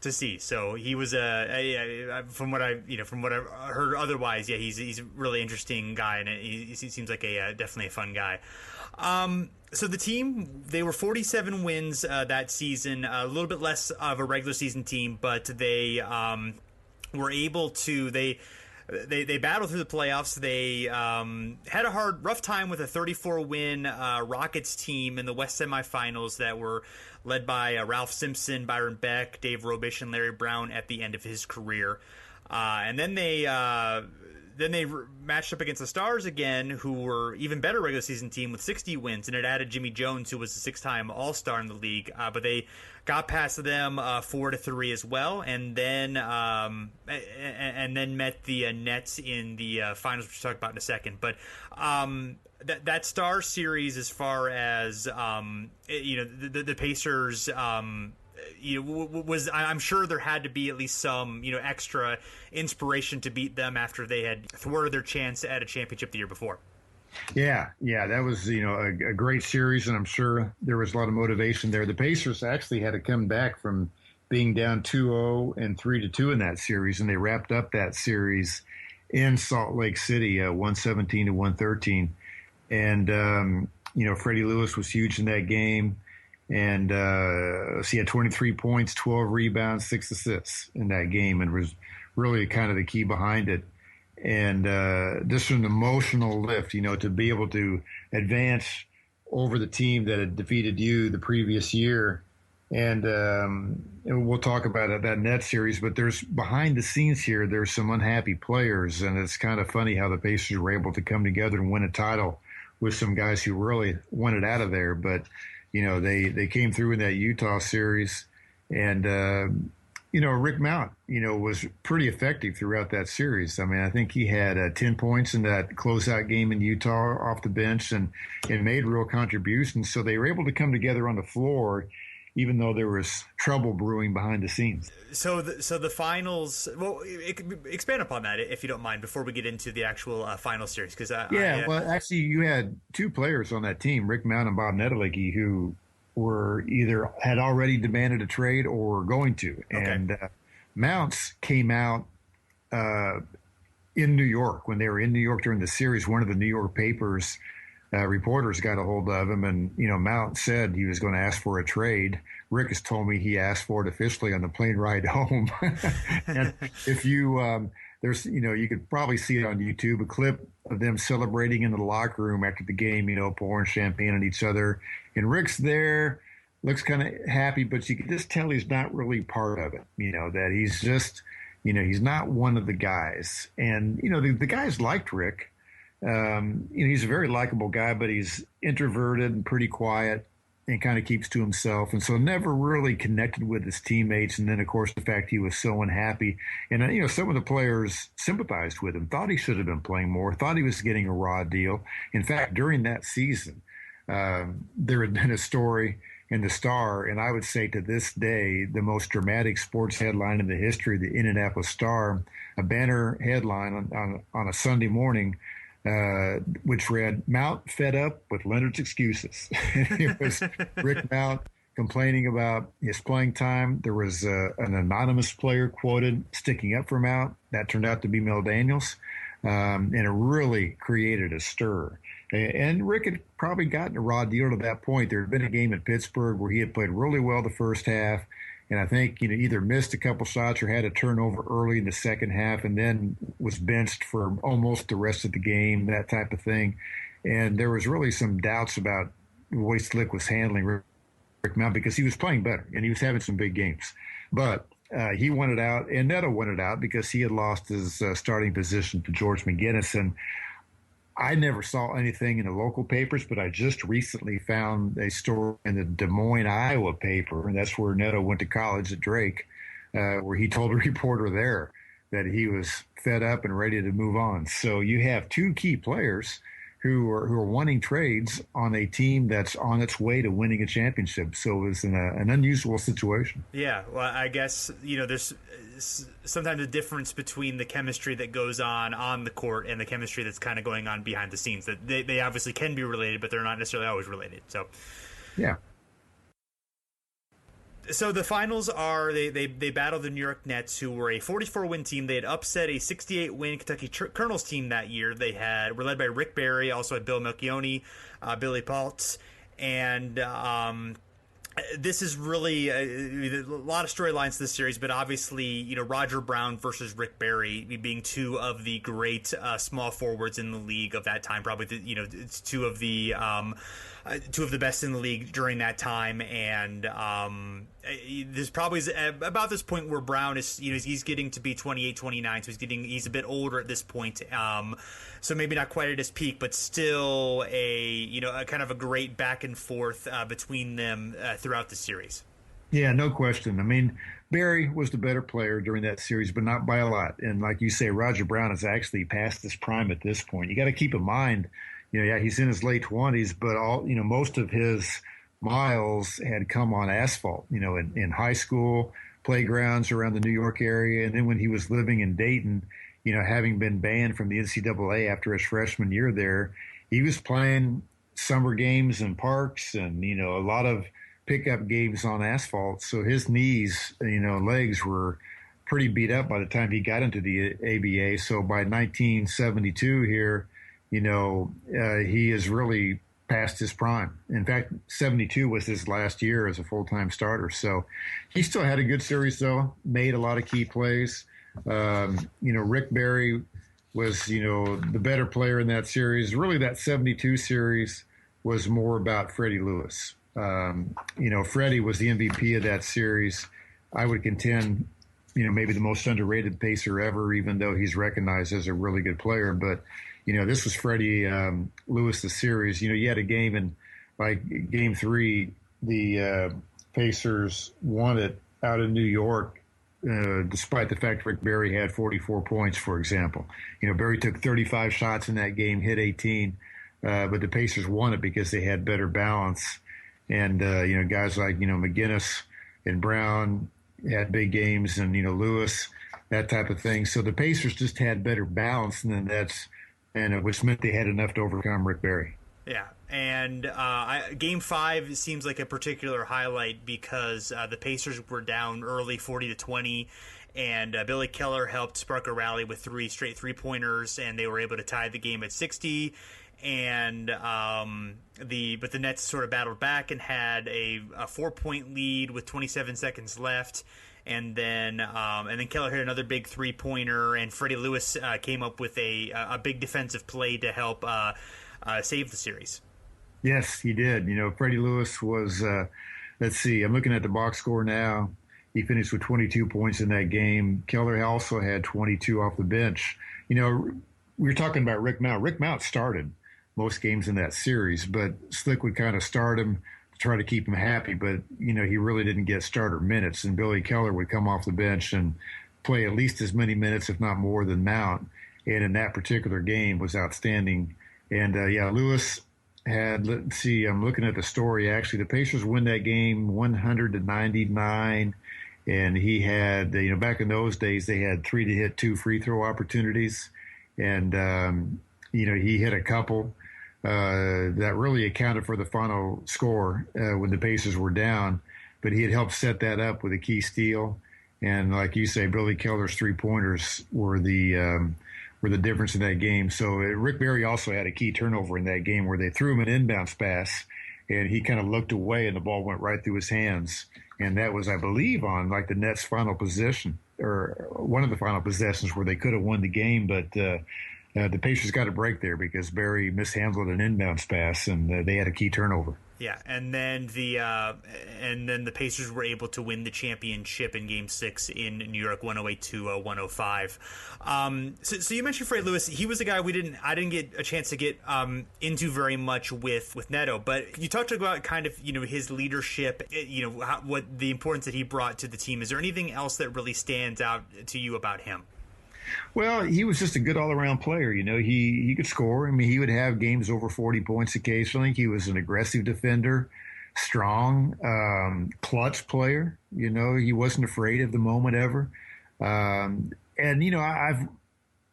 to see. So he was from what I've heard otherwise, yeah, he's a really interesting guy, and he seems like definitely a fun guy. So the team, they were 47 wins that season, a little bit less of a regular season team, but they were able to they battled through the playoffs. They had a rough time with a 34-win Rockets team in the West semifinals that were led by Ralph Simpson, Byron Beck, Dave Robish, and Larry Brown at the end of his career. And then they matched up against the Stars again, who were even better regular season team with 60 wins, and it added Jimmy Jones, who was a 6-time All-Star in the league. But they got past them 4-3 as well, and then met the Nets in the finals, which we'll talk about in a second. But that Star series, as far as the Pacers. Was I'm sure there had to be at least some extra inspiration to beat them after they had thwarted their chance at a championship the year before. Yeah, that was a great series, and I'm sure there was a lot of motivation there. The Pacers actually had to come back from being down 2-0 and 3-2 in that series, and they wrapped up that series in Salt Lake City, 117-113. And, Freddie Lewis was huge in that game. And so he had 23 points, 12 rebounds, 6 assists in that game, and was really kind of the key behind it. And just an emotional lift, to be able to advance over the team that had defeated you the previous year. And we'll talk about that net series, but there's behind the scenes here, there's some unhappy players, and it's kind of funny how the Pacers were able to come together and win a title with some guys who really wanted out of there. But, they came through in that Utah series, and, Rick Mount, was pretty effective throughout that series. I mean, I think he had 10 points in that closeout game in Utah off the bench and made real contributions. So they were able to come together on the floor, even though there was trouble brewing behind the scenes. So the finals, well, expand upon that if you don't mind before we get into the actual final series. Well, actually, you had two players on that team, Rick Mount and Bob Netolicky, who were either had already demanded a trade or were going to. Okay. And Mounts came out in New York. When they were in New York during the series, one of the New York papers reporters got a hold of him, and Mount said he was going to ask for a trade. Rick has told me he asked for it officially on the plane ride home. And if you there's you could probably see it on YouTube, a clip of them celebrating in the locker room after the game, pouring champagne on each other, and Rick's there, looks kind of happy, but you can just tell he's not really part of it. That he's just he's not one of the guys, and the guys liked Rick. He's a very likable guy, but he's introverted and pretty quiet and kind of keeps to himself. And so never really connected with his teammates. And then, of course, the fact he was so unhappy. And, some of the players sympathized with him, thought he should have been playing more, thought he was getting a raw deal. In fact, during that season, there had been a story in the Star, and I would say to this day, the most dramatic sports headline in the history of the Indianapolis Star, a banner headline on a Sunday morning, which read, "Mount fed up with Leonard's excuses." It was Rick Mount complaining about his playing time. There was an anonymous player quoted sticking up for Mount. That turned out to be Mel Daniels. And it really created a stir. And Rick had probably gotten a raw deal to that point. There had been a game in Pittsburgh where he had played really well the first half, and I think either missed a couple shots or had a turnover early in the second half, and then was benched for almost the rest of the game, that type of thing. And there was really some doubts about the way Slick was handling Rick Mount, because he was playing better and he was having some big games. But he wanted out, and Neto wanted out because he had lost his starting position to George McGinnis. And I never saw anything in the local papers, but I just recently found a story in the Des Moines, Iowa paper, and that's where Neto went to college at Drake, where he told a reporter there that he was fed up and ready to move on. So you have two key players who are wanting trades on a team that's on its way to winning a championship. So it was an unusual situation. Yeah, well, I guess, there's sometimes a difference between the chemistry that goes on the court and the chemistry that's kind of going on behind the scenes. That they obviously can be related, but they're not necessarily always related. So, yeah. So the finals are they battled the New York Nets, who were a 44-win team. They had upset a 68-win Kentucky Colonels team that year. They were led by Rick Barry, also had Bill Melchioni, Billy Paltz, and this is really a lot of storylines to this series, but obviously, Roger Brown versus Rick Barry being two of the great small forwards in the league of that time. Probably, it's two of the best in the league during that time. And there's probably about this point where Brown is, he's getting to be 28, 29, so he's a bit older at this point. So maybe not quite at his peak, but still a kind of a great back and forth between them throughout the series. Yeah, no question. I mean, Barry was the better player during that series, but not by a lot. And like you say, Roger Brown is actually past his prime at this point. You got to keep in mind, he's in his late 20s, but most of his miles had come on asphalt, in high school, playgrounds around the New York area. And then when he was living in Dayton, having been banned from the NCAA after his freshman year there, he was playing summer games in parks and, a lot of pickup games on asphalt. So his knees, legs were pretty beat up by the time he got into the ABA. So by 1972 here, he is really past his prime. In fact, 72 was his last year as a full-time starter. So he still had a good series, though, made a lot of key plays. Rick Barry was, the better player in that series. Really, that 72 series was more about Freddie Lewis. Freddie was the MVP of that series. I would contend, maybe the most underrated pacer ever, even though he's recognized as a really good player. But this was Freddie Lewis, the series. You had a game in game 3, the Pacers won it out in New York, despite the fact Rick Barry had 44 points, for example. Barry took 35 shots in that game, hit 18, but the Pacers won it because they had better balance. And, guys like, McGinnis and Brown had big games, and, Lewis, that type of thing. So the Pacers just had better balance, which meant they had enough to overcome Rick Barry. Yeah, and Game 5 seems like a particular highlight because the Pacers were down early 40-20, and Billy Keller helped spark a rally with 3 straight three-pointers, and they were able to tie the game at 60. And but the Nets sort of battled back and had a 4-point lead with 27 seconds left. And then Keller hit another big three-pointer, and Freddie Lewis came up with a big defensive play to help save the series. Yes, he did. Freddie Lewis was, let's see, I'm looking at the box score now. He finished with 22 points in that game. Keller also had 22 off the bench. We were talking about Rick Mount. Rick Mount started most games in that series, but Slick would kind of start him to try to keep him happy, but he really didn't get starter minutes, and Billy Keller would come off the bench and play at least as many minutes, if not more, than Mount, and in that particular game was outstanding. And Lewis had, let's see, I'm looking at the story, actually the Pacers win that game 100-99, and he had, back in those days they had 3 to hit 2 free throw opportunities, and he hit a couple that really accounted for the final score when the Pacers were down. But he had helped set that up with a key steal. And like you say, Billy Keller's three-pointers were the difference in that game. So Rick Barry also had a key turnover in that game where they threw him an inbounds pass, and he kind of looked away, and the ball went right through his hands. And that was, I believe, on the Nets' final possession, or one of the final possessions where they could have won the game, but the Pacers got a break there because Barry mishandled an inbounds pass, and they had a key turnover. Yeah, and then the Pacers were able to win the championship in Game 6 in New York, 108-105. So you mentioned Freddie Lewis. He was a guy I didn't get a chance to get into very much with Neto, but you talked about kind of his leadership, what the importance that he brought to the team. Is there anything else that really stands out to you about him? Well, he was just a good all-around player. He could score. I mean, he would have games over 40 points occasionally. He was an aggressive defender, strong, clutch player. He wasn't afraid of the moment ever. And I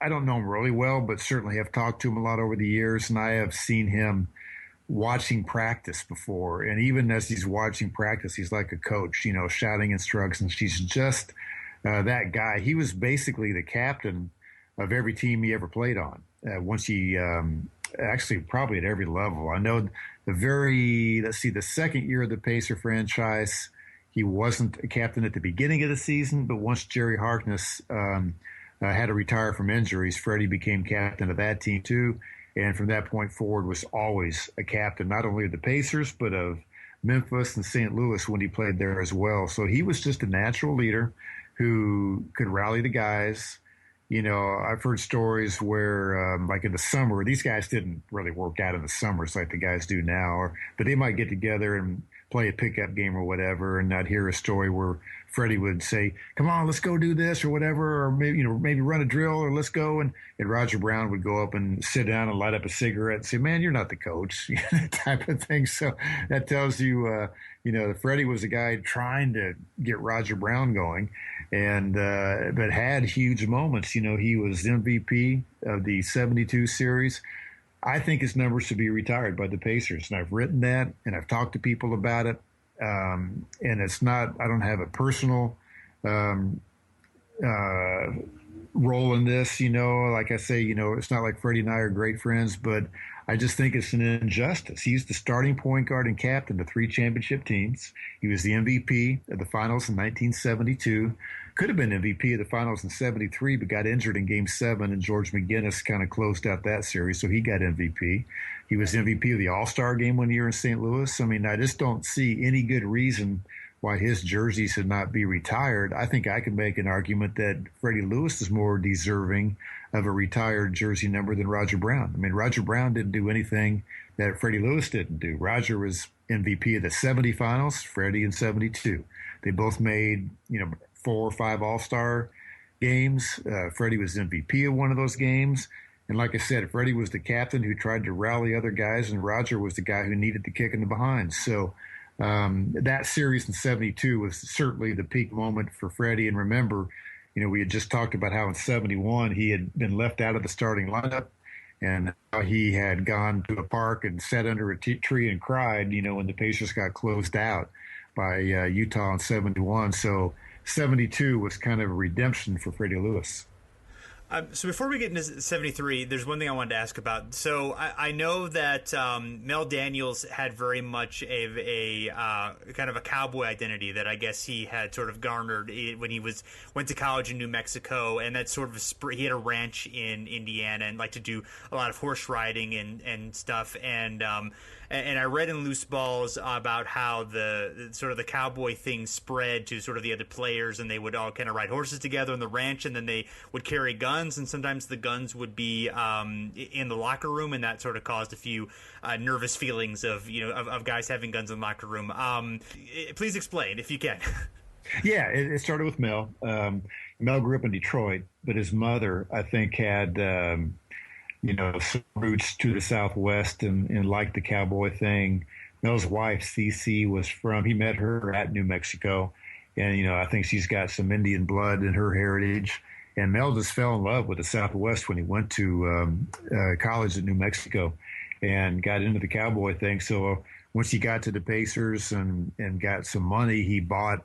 don't know him really well, but certainly have talked to him a lot over the years, and I have seen him watching practice before. And even as he's watching practice, he's like a coach, shouting instructions. He's just that guy. He was basically the captain of every team he ever played on. Once he actually probably at every level. I know the second year of the Pacer franchise, he wasn't a captain at the beginning of the season, but once Jerry Harkness had to retire from injuries, Freddie became captain of that team too. And from that point forward was always a captain, not only of the Pacers, but of Memphis and St. Louis when he played there as well. So he was just a natural leader who could rally the guys. I've heard stories where, like in the summer, these guys didn't really work out in the summers like the guys do now, but they might get together and play a pickup game or whatever, and I'd hear a story where Freddie would say, "Come on, let's go do this," or whatever, or maybe run a drill, or let's go. And Roger Brown would go up and sit down and light up a cigarette and say, "Man, you're not the coach," type of thing. So that tells you, Freddie was a guy trying to get Roger Brown going, and but had huge moments. He was MVP of the 72 series. I think his number should be retired by the Pacers, and I've written that, and I've talked to people about it. And it's not, I don't have a personal role in this. Like I say, it's not like Freddie and I are great friends, but I just think it's an injustice. He's the starting point guard and captain of 3 championship teams. He was the MVP of the finals in 1972. Could have been MVP of the finals in 73, but got injured in Game 7, and George McGinnis kind of closed out that series, so he got MVP. He was MVP of the All-Star game one year in St. Louis. I mean, I just don't see any good reason why his jersey should not be retired. I think I can make an argument that Freddie Lewis is more deserving of a retired jersey number than Roger Brown. I mean, Roger Brown didn't do anything that Freddie Lewis didn't do. Roger was MVP of the 70 finals, Freddie in 72. They both made, 4 or 5 All-Star games. Freddie was MVP of one of those games. And like I said, Freddie was the captain who tried to rally other guys, and Roger was the guy who needed the kick in the behind. So that series in 72 was certainly the peak moment for Freddie. And remember, we had just talked about how in 71 he had been left out of the starting lineup, and how he had gone to a park and sat under a tree and cried, when the Pacers got closed out by Utah in 71. So 72 was kind of a redemption for Freddie Lewis. So before we get into 73, there's one thing I wanted to ask about. So I know that Mel Daniels had very much a kind of a cowboy identity that I guess he had sort of garnered when he went to college in New Mexico, and that sort of he had a ranch in Indiana and liked to do a lot of horse riding and stuff. And I read in Loose Balls about how the sort of the cowboy thing spread to sort of the other players, and they would all kind of ride horses together on the ranch, and then they would carry guns, and sometimes the guns would be in the locker room, and that sort of caused a few nervous feelings of guys having guns in the locker room. Please explain if you can. Yeah, it started with Mel. Mel grew up in Detroit, but his mother, I think, had some roots to the Southwest and liked the cowboy thing. Mel's wife, Cece, he met her at New Mexico. And, I think she's got some Indian blood in her heritage. And Mel just fell in love with the Southwest when he went to college at New Mexico and got into the cowboy thing. So once he got to the Pacers and got some money, he bought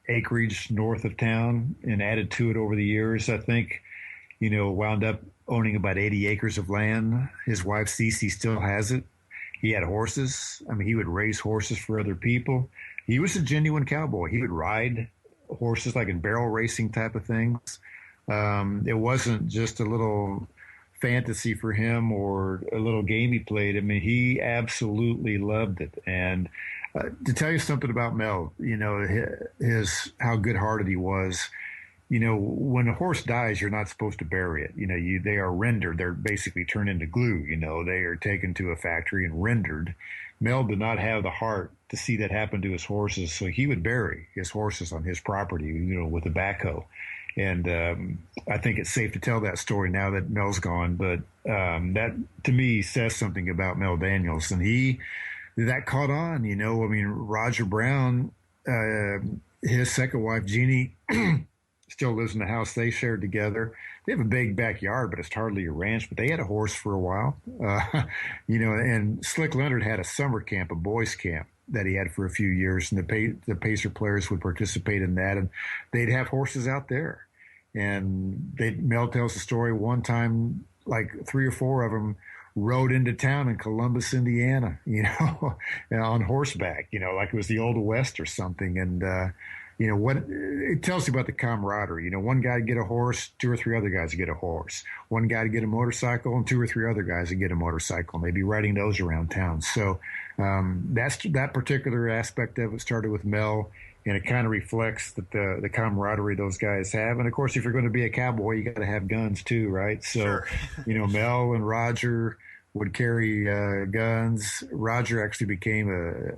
acreage north of town and added to it over the years. I think, wound up owning about 80 acres of land. His wife, Cece, still has it. He had horses. I mean, he would raise horses for other people. He was a genuine cowboy. He would ride horses like in barrel racing type of things. It wasn't just a little fantasy for him or a little game he played. I mean, he absolutely loved it. And to tell you something about Mel, how good-hearted he was. When a horse dies, you're not supposed to bury it. They are rendered. They're basically turned into glue. They are taken to a factory and rendered. Mel did not have the heart to see that happen to his horses, so he would bury his horses on his property, with a backhoe. And I think it's safe to tell that story now that Mel's gone. But that, to me, says something about Mel Daniels. And that caught on, I mean, Roger Brown, his second wife, Jeannie, still lives in the house they shared together. They have a big backyard, but it's hardly a ranch. But they had a horse for a while, and Slick Leonard had a summer camp, a boys' camp that he had for a few years, and the Pacer players would participate in that, and they'd have horses out there. And Mel tells the story one time, like 3 or 4 of them rode into town in Columbus, Indiana, on horseback, like it was the Old West or something. And, what it tells you about the camaraderie. One guy to get a horse, 2 or 3 other guys to get a horse. One guy to get a motorcycle, and 2 or 3 other guys to get a motorcycle. And they'd be riding those around town. So that particular aspect of it started with Mel, and it kind of reflects that the camaraderie those guys have. And of course, if you're going to be a cowboy, you got to have guns too, right? So, sure. Mel and Roger would carry guns. Roger actually became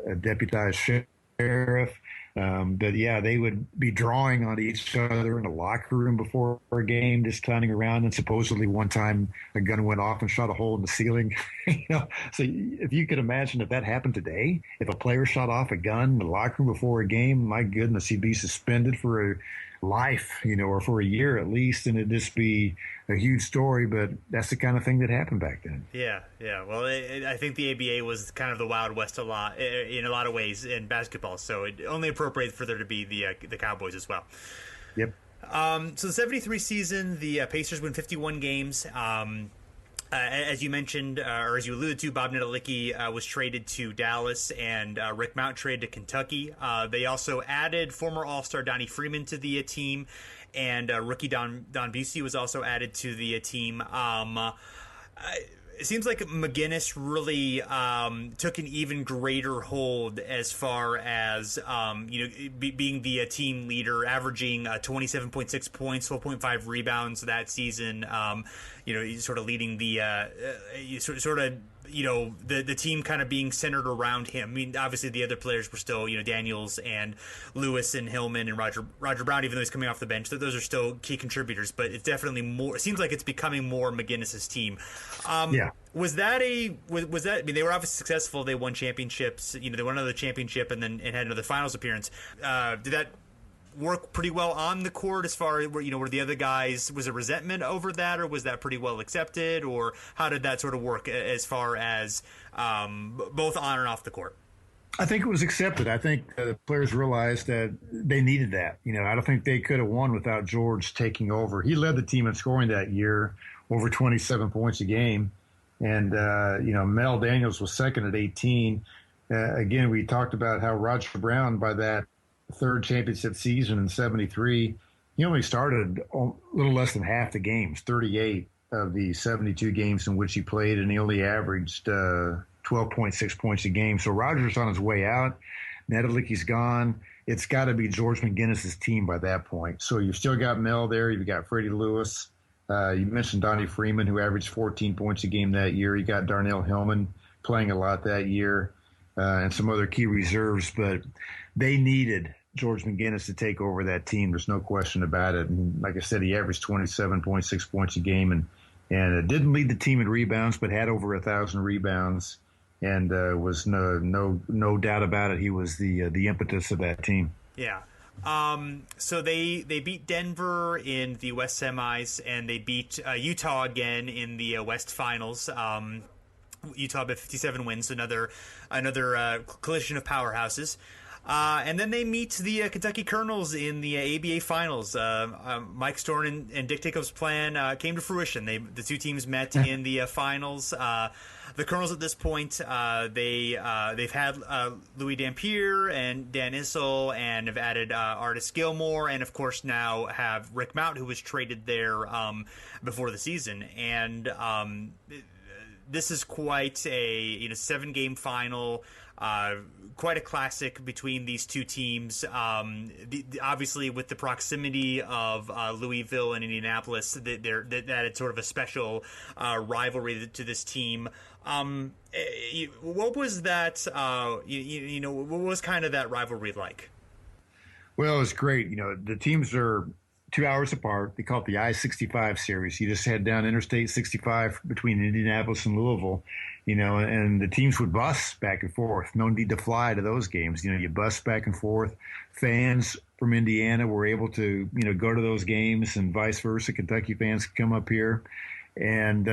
a deputized sheriff. But yeah, they would be drawing on each other in the locker room before a game, just clowning around. And supposedly one time a gun went off and shot a hole in the ceiling. So if you could imagine if that happened today, if a player shot off a gun in the locker room before a game, my goodness, he'd be suspended for life, or for a year at least, and it'd just be a huge story. But that's the kind of thing that happened back then. Yeah. Well, I think the ABA was kind of the Wild West in a lot of ways in basketball, so it only appropriate for there to be the Cowboys as well. Yep. So the 73 season, the Pacers win 51 games. As you mentioned, or as you alluded to, Bob Netolicky was traded to Dallas, and Rick Mount traded to Kentucky. They also added former All-Star Donnie Freeman to the team, and rookie Don Busey was also added to the team. It seems like McGinnis really took an even greater hold as far as being the team leader, averaging 27.6 points, 12.5 rebounds that season. He's sort of leading the the team kind of being centered around him. I mean, obviously the other players were still, Daniels and Lewis and Hillman and Roger Brown, even though he's coming off the bench. Those are still key contributors, but it's definitely more. It seems like it's becoming more McGinnis's team. Was that I mean, they were obviously successful. They won championships. They won another championship and then had another finals appearance. Did that work pretty well on the court as far as were the other guys, was there resentment over that, or was that pretty well accepted, or how did that sort of work as far as both on and off the court? I think it was accepted. I think the players realized that they needed that. I don't think they could have won without George taking over. He led the team in scoring that year, over 27 points a game. And, Mel Daniels was second at 18. Again, we talked about how Roger Brown, by that third championship season in 73, he only started a little less than half the games, 38 of the 72 games in which he played, and he only averaged 12.6 points a game. So Roger's on his way out. Netolicky's gone. It's got to be George McGinnis's team by that point. So you've still got Mel there. You've got Freddie Lewis. You mentioned Donnie Freeman, who averaged 14 points a game that year. You got Darnell Hillman playing a lot that year, and some other key reserves. But they needed George McGinnis to take over that team. There's no question about it. And like I said, he averaged 27.6 points a game, and didn't lead the team in rebounds, but had over 1,000 rebounds, and was no doubt about it. He was the impetus of that team. Yeah. So they beat Denver in the West semis, and they beat Utah again in the West finals. Utah by 57 wins, another collision of powerhouses. And then they meet the Kentucky Colonels in the ABA finals. Mike Storn and Dick Tickov's plan came to fruition. The two teams met in the finals. The Colonels at this point, they've had Louis Dampier and Dan Issel, and have added Artis Gilmore, and of course now have Rick Mount, who was traded there before the season. And this is quite a 7-game final. Quite a classic between these two teams. Obviously, with the proximity of Louisville and Indianapolis, that it's sort of a special rivalry to this team. What was that? What was kind of that rivalry like? Well, it was great. The teams are 2 hours apart. They call it the I-65 series. You just head down Interstate 65 between Indianapolis and Louisville, and the teams would bus back and forth. No need to fly to those games. You bus back and forth. Fans from Indiana were able to, go to those games, and vice versa. Kentucky fans could come up here. And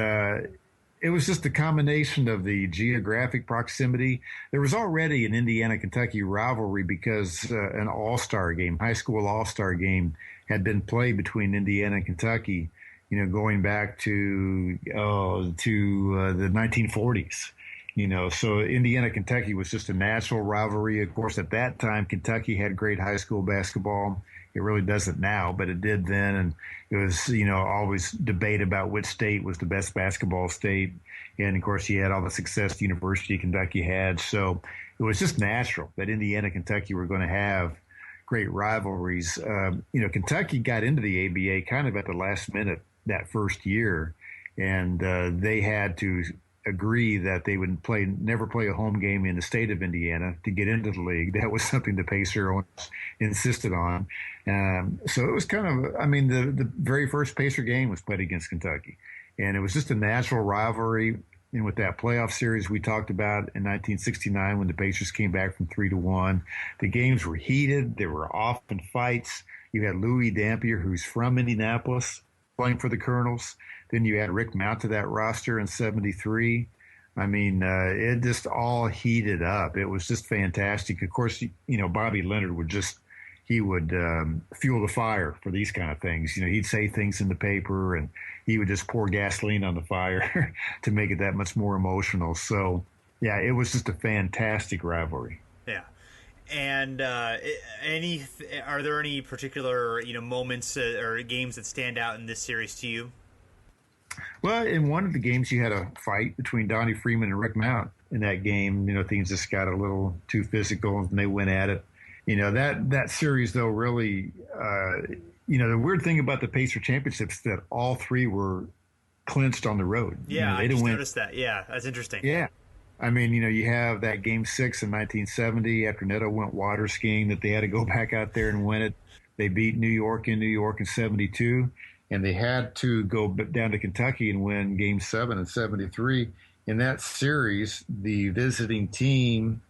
it was just a combination of the geographic proximity. There was already an Indiana-Kentucky rivalry because an all-star game, high school all-star game, had been played between Indiana and Kentucky, going back to the 1940s. So Indiana-Kentucky was just a natural rivalry. Of course, at that time, Kentucky had great high school basketball. It really doesn't now, but it did then. And it was, always debate about which state was the best basketball state. And, of course, you had all the success the University of Kentucky had. So it was just natural that Indiana-Kentucky were going to have great rivalries. Kentucky got into the ABA kind of at the last minute that first year, and they had to agree that they would never play a home game in the state of Indiana to get into the league. That was something the Pacer owners insisted on. So it was kind of, the very first Pacer game was played against Kentucky, and it was just a natural rivalry. And with that playoff series we talked about in 1969, when the Pacers came back from 3-1, the games were heated. There were often fights. You had Louis Dampier, who's from Indianapolis, playing for the Colonels. Then you had Rick Mount to that roster in 73. It just all heated up. It was just fantastic. Of course, Bobby Leonard he would fuel the fire for these kind of things. He'd say things in the paper, and he would just pour gasoline on the fire to make it that much more emotional. So, yeah, it was just a fantastic rivalry. Yeah. And are there any particular moments or games that stand out in this series to you? Well, in one of the games, you had a fight between Donnie Freeman and Rick Mount. In that game, things just got a little too physical, and they went at it. That series, though, really, the weird thing about the Pacer championships that all three were clinched on the road. Yeah, I just noticed that. Yeah, that's interesting. Yeah. I mean, you have that Game 6 in 1970 after Neto went water skiing that they had to go back out there and win it. They beat New York in 72, and they had to go down to Kentucky and win Game 7 in 73. In that series, the visiting team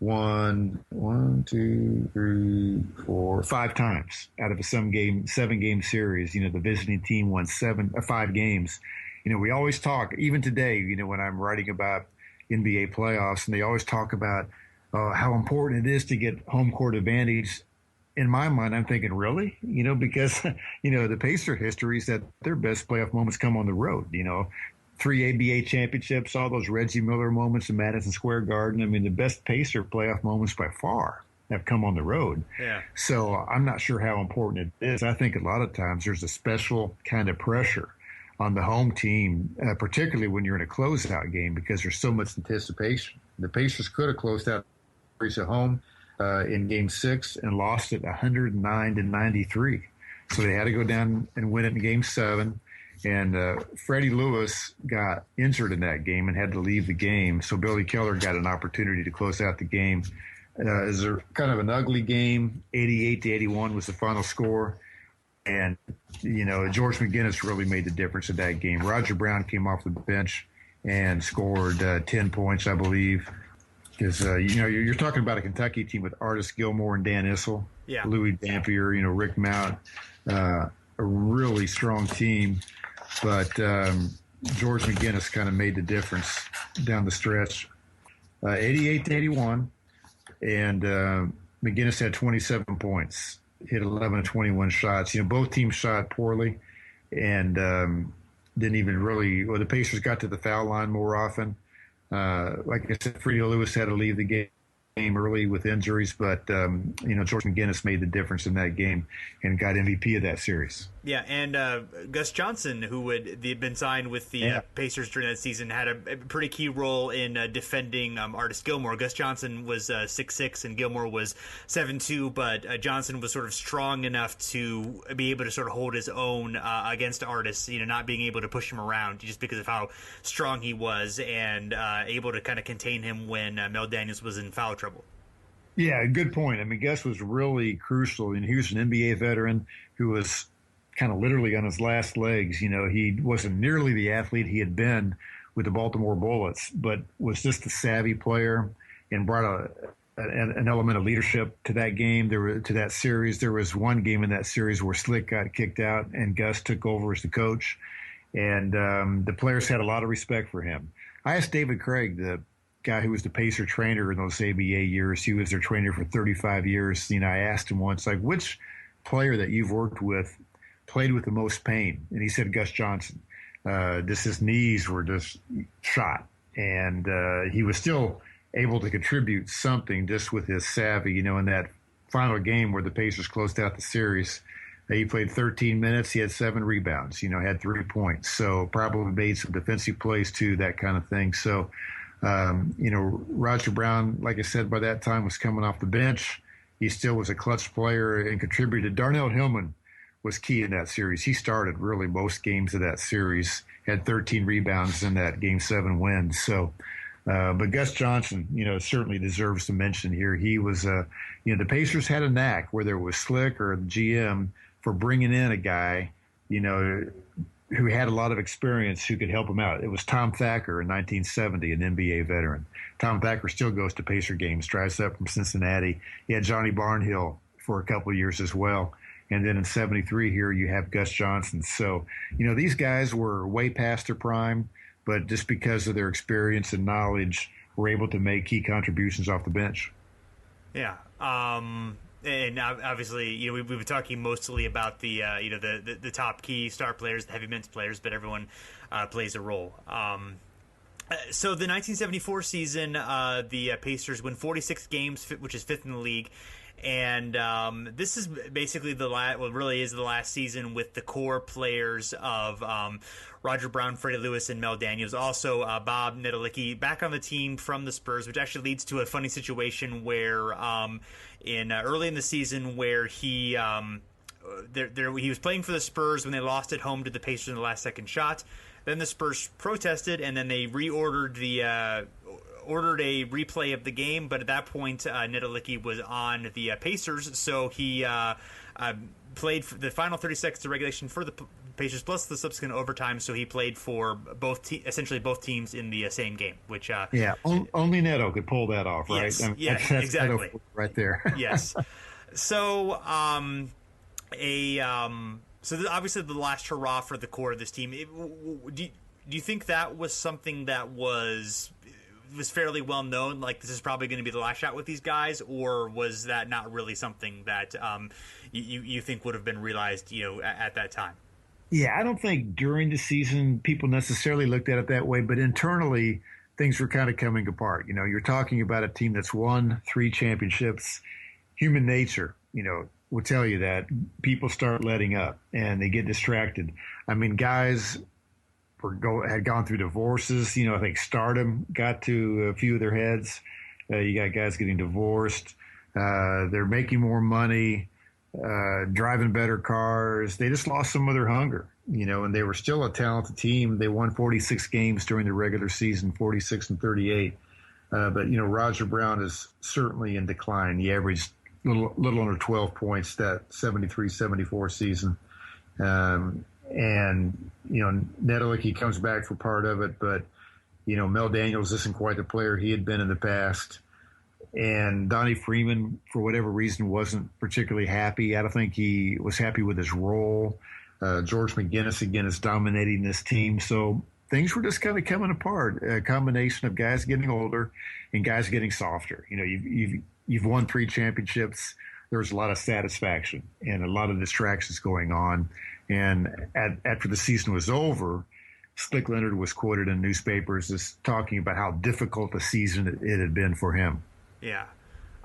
won 5 times out of a 7-game series. The visiting team won 5 games. We always talk, even today, when I'm writing about NBA playoffs, and they always talk about how important it is to get home court advantage. In my mind, I'm thinking, really? Because, the Pacer history is that their best playoff moments come on the road. 3 ABA championships, all those Reggie Miller moments in Madison Square Garden. I mean, the best Pacer playoff moments by far have come on the road. Yeah. So I'm not sure how important it is. I think a lot of times there's a special kind of pressure on the home team, particularly when you're in a closeout game, because there's so much anticipation. The Pacers could have closed out the series at home in Game 6 and lost it 109-93. So they had to go down and win it in Game 7. And Freddie Lewis got injured in that game and had to leave the game. So Billy Keller got an opportunity to close out the game. It was kind of an ugly game. 88-81 was the final score. And, George McGinnis really made the difference in that game. Roger Brown came off the bench and scored 10 points, I believe. Because, you're talking about a Kentucky team with Artis Gilmore and Dan Issel, yeah, Louis Dampier, Rick Mount, a really strong team. But George McGinnis kind of made the difference down the stretch. 88-81, and McGinnis had 27 points, hit 11 of 21 shots. Both teams shot poorly and didn't even really – the Pacers got to the foul line more often. Like I said, Freddie Lewis had to leave the game early with injuries, but, George McGinnis made the difference in that game and got MVP of that series. Yeah, and Gus Johnson, who had been signed with the Pacers during that season, had a pretty key role in defending Artis Gilmore. Gus Johnson was 6'6", and Gilmore was 7'2", but Johnson was sort of strong enough to be able to sort of hold his own against Artis, not being able to push him around just because of how strong he was, and able to kind of contain him when Mel Daniels was in foul trouble. Yeah, good point. I mean, Gus was really crucial, and he was an NBA veteran who was kind of literally on his last legs. He wasn't nearly the athlete he had been with the Baltimore Bullets, but was just a savvy player and brought an element of leadership to that game, to that series. There was one game in that series where Slick got kicked out and Gus took over as the coach, and the players had a lot of respect for him. I asked David Craig, the guy who was the Pacer trainer in those ABA years. He was their trainer for 35 years. I asked him once, which player that you've worked with played with the most pain? And he said Gus Johnson. His knees were just shot, and he was still able to contribute something just with his savvy. In that final game where the Pacers closed out the series, he played 13 minutes. He had 7 rebounds. Had 3 points. So probably made some defensive plays too, that kind of thing. So, Roger Brown, like I said, by that time was coming off the bench. He still was a clutch player and contributed. Darnell Hillman was key in that series. He started really most games of that series, had 13 rebounds in that Game 7 win. So, but Gus Johnson, certainly deserves some mention here. He was, the Pacers had a knack, whether it was Slick or the GM, for bringing in a guy, who had a lot of experience who could help him out. It was Tom Thacker in 1970, an NBA veteran. Tom Thacker still goes to Pacer games, drives up from Cincinnati. He had Johnny Barnhill for a couple of years as well. And then in 73 here, you have Gus Johnson. So, these guys were way past their prime, but just because of their experience and knowledge, were able to make key contributions off the bench. Yeah. And obviously, we've been talking mostly about the the top key star players, the heavy minutes players, but everyone plays a role. So the 1974 season, the Pacers win 46 games, which is fifth in the league. And this is basically really is the last season with the core players of Roger Brown, Freddie Lewis, and Mel Daniels. Also, Bob Netolicky back on the team from the Spurs, which actually leads to a funny situation where early in the season where he was playing for the Spurs when they lost at home to the Pacers in the last second shot. Then the Spurs protested, and then they ordered a replay of the game. But at that point, Netolicky was on the Pacers, so he played for the final 30 seconds of regulation for the Pacers plus the subsequent overtime. So he played for essentially both teams in the same game. Which only Neto could pull that off, right? Yes, that's exactly, Neto right there. Yes. So So this is obviously the last hurrah for the core of this team. Do you think that was something that was fairly well known? Like, this is probably going to be the last shot with these guys, or was that not really something that you think would have been realized, at that time? Yeah, I don't think during the season people necessarily looked at it that way, but internally things were kind of coming apart. You're talking about a team that's won 3 championships. Human nature, will tell you that people start letting up and they get distracted. I mean, guys had gone through divorces. I think stardom got to a few of their heads. You got guys getting divorced. They're making more money, driving better cars. They just lost some of their hunger, and they were still a talented team. They won 46 games during the regular season, 46-38. But Roger Brown is certainly in decline. He averaged little under 12 points that 73-74 season. And Netolicky comes back for part of it, but, Mel Daniels isn't quite the player he had been in the past. And Donnie Freeman, for whatever reason, wasn't particularly happy. I don't think he was happy with his role. George McGinnis, again, is dominating this team. So things were just kind of coming apart, a combination of guys getting older and guys getting softer. You've won 3 championships. There's a lot of satisfaction and a lot of distractions going on. And after the season was over, Slick Leonard was quoted in newspapers as talking about how difficult a season it had been for him. Yeah.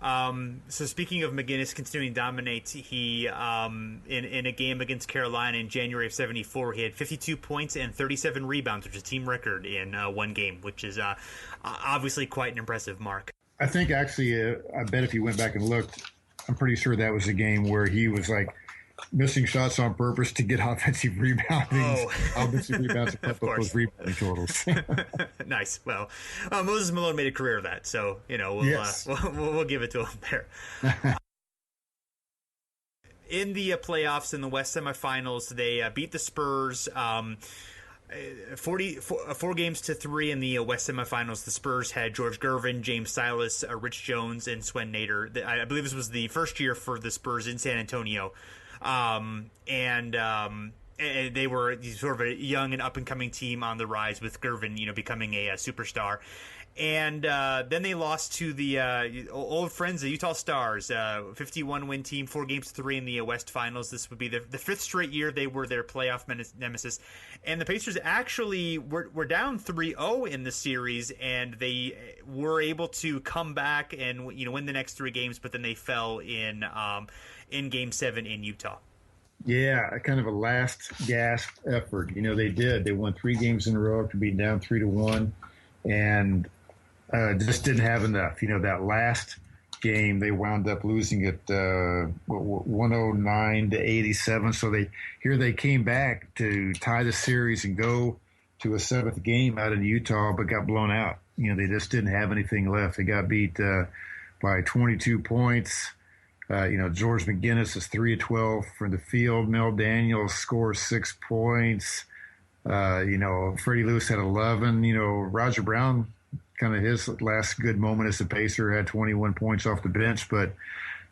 So speaking of McGinnis continuing to dominate, he in a game against Carolina in January of '74, he had 52 points and 37 rebounds, which is a team record in one game, which is obviously quite an impressive mark. I think actually, I bet if you went back and looked, I'm pretty sure that was a game where he was like missing shots on purpose to get offensive rebounding. Offensive rebounds to put those rebounding totals. Nice. Well, Moses Malone made a career of that, so we'll give it to him there. In the playoffs in the West semifinals, they beat the Spurs. 4 games to 3 in the West semifinals. The Spurs had George Gervin, James Silas, Rich Jones, and Swen Nader. I believe this was the first year for the Spurs in San Antonio. And they were sort of a young and up-and-coming team on the rise, with Gervin, becoming a superstar. And then they lost to the old friends, the Utah Stars, 51-win team, 4 games to 3 in the West Finals. This would be the 5th straight year they were their playoff nemesis. And the Pacers actually were down 3-0 in the series, and they were able to come back and win the next 3 games, but then they fell in Game 7 in Utah. Yeah, kind of a last gasp effort. They did. They won 3 games in a row after being down 3-1, and just didn't have enough. That last game they wound up losing at 109-87. So they came back to tie the series and go to a 7th game out in Utah, but got blown out. They just didn't have anything left. They got beat by 22 points. George McGinnis is 3 of 12 from the field. Mel Daniels scores 6 points. Freddie Lewis had 11. Roger Brown, kind of his last good moment as a Pacer, had 21 points off the bench, but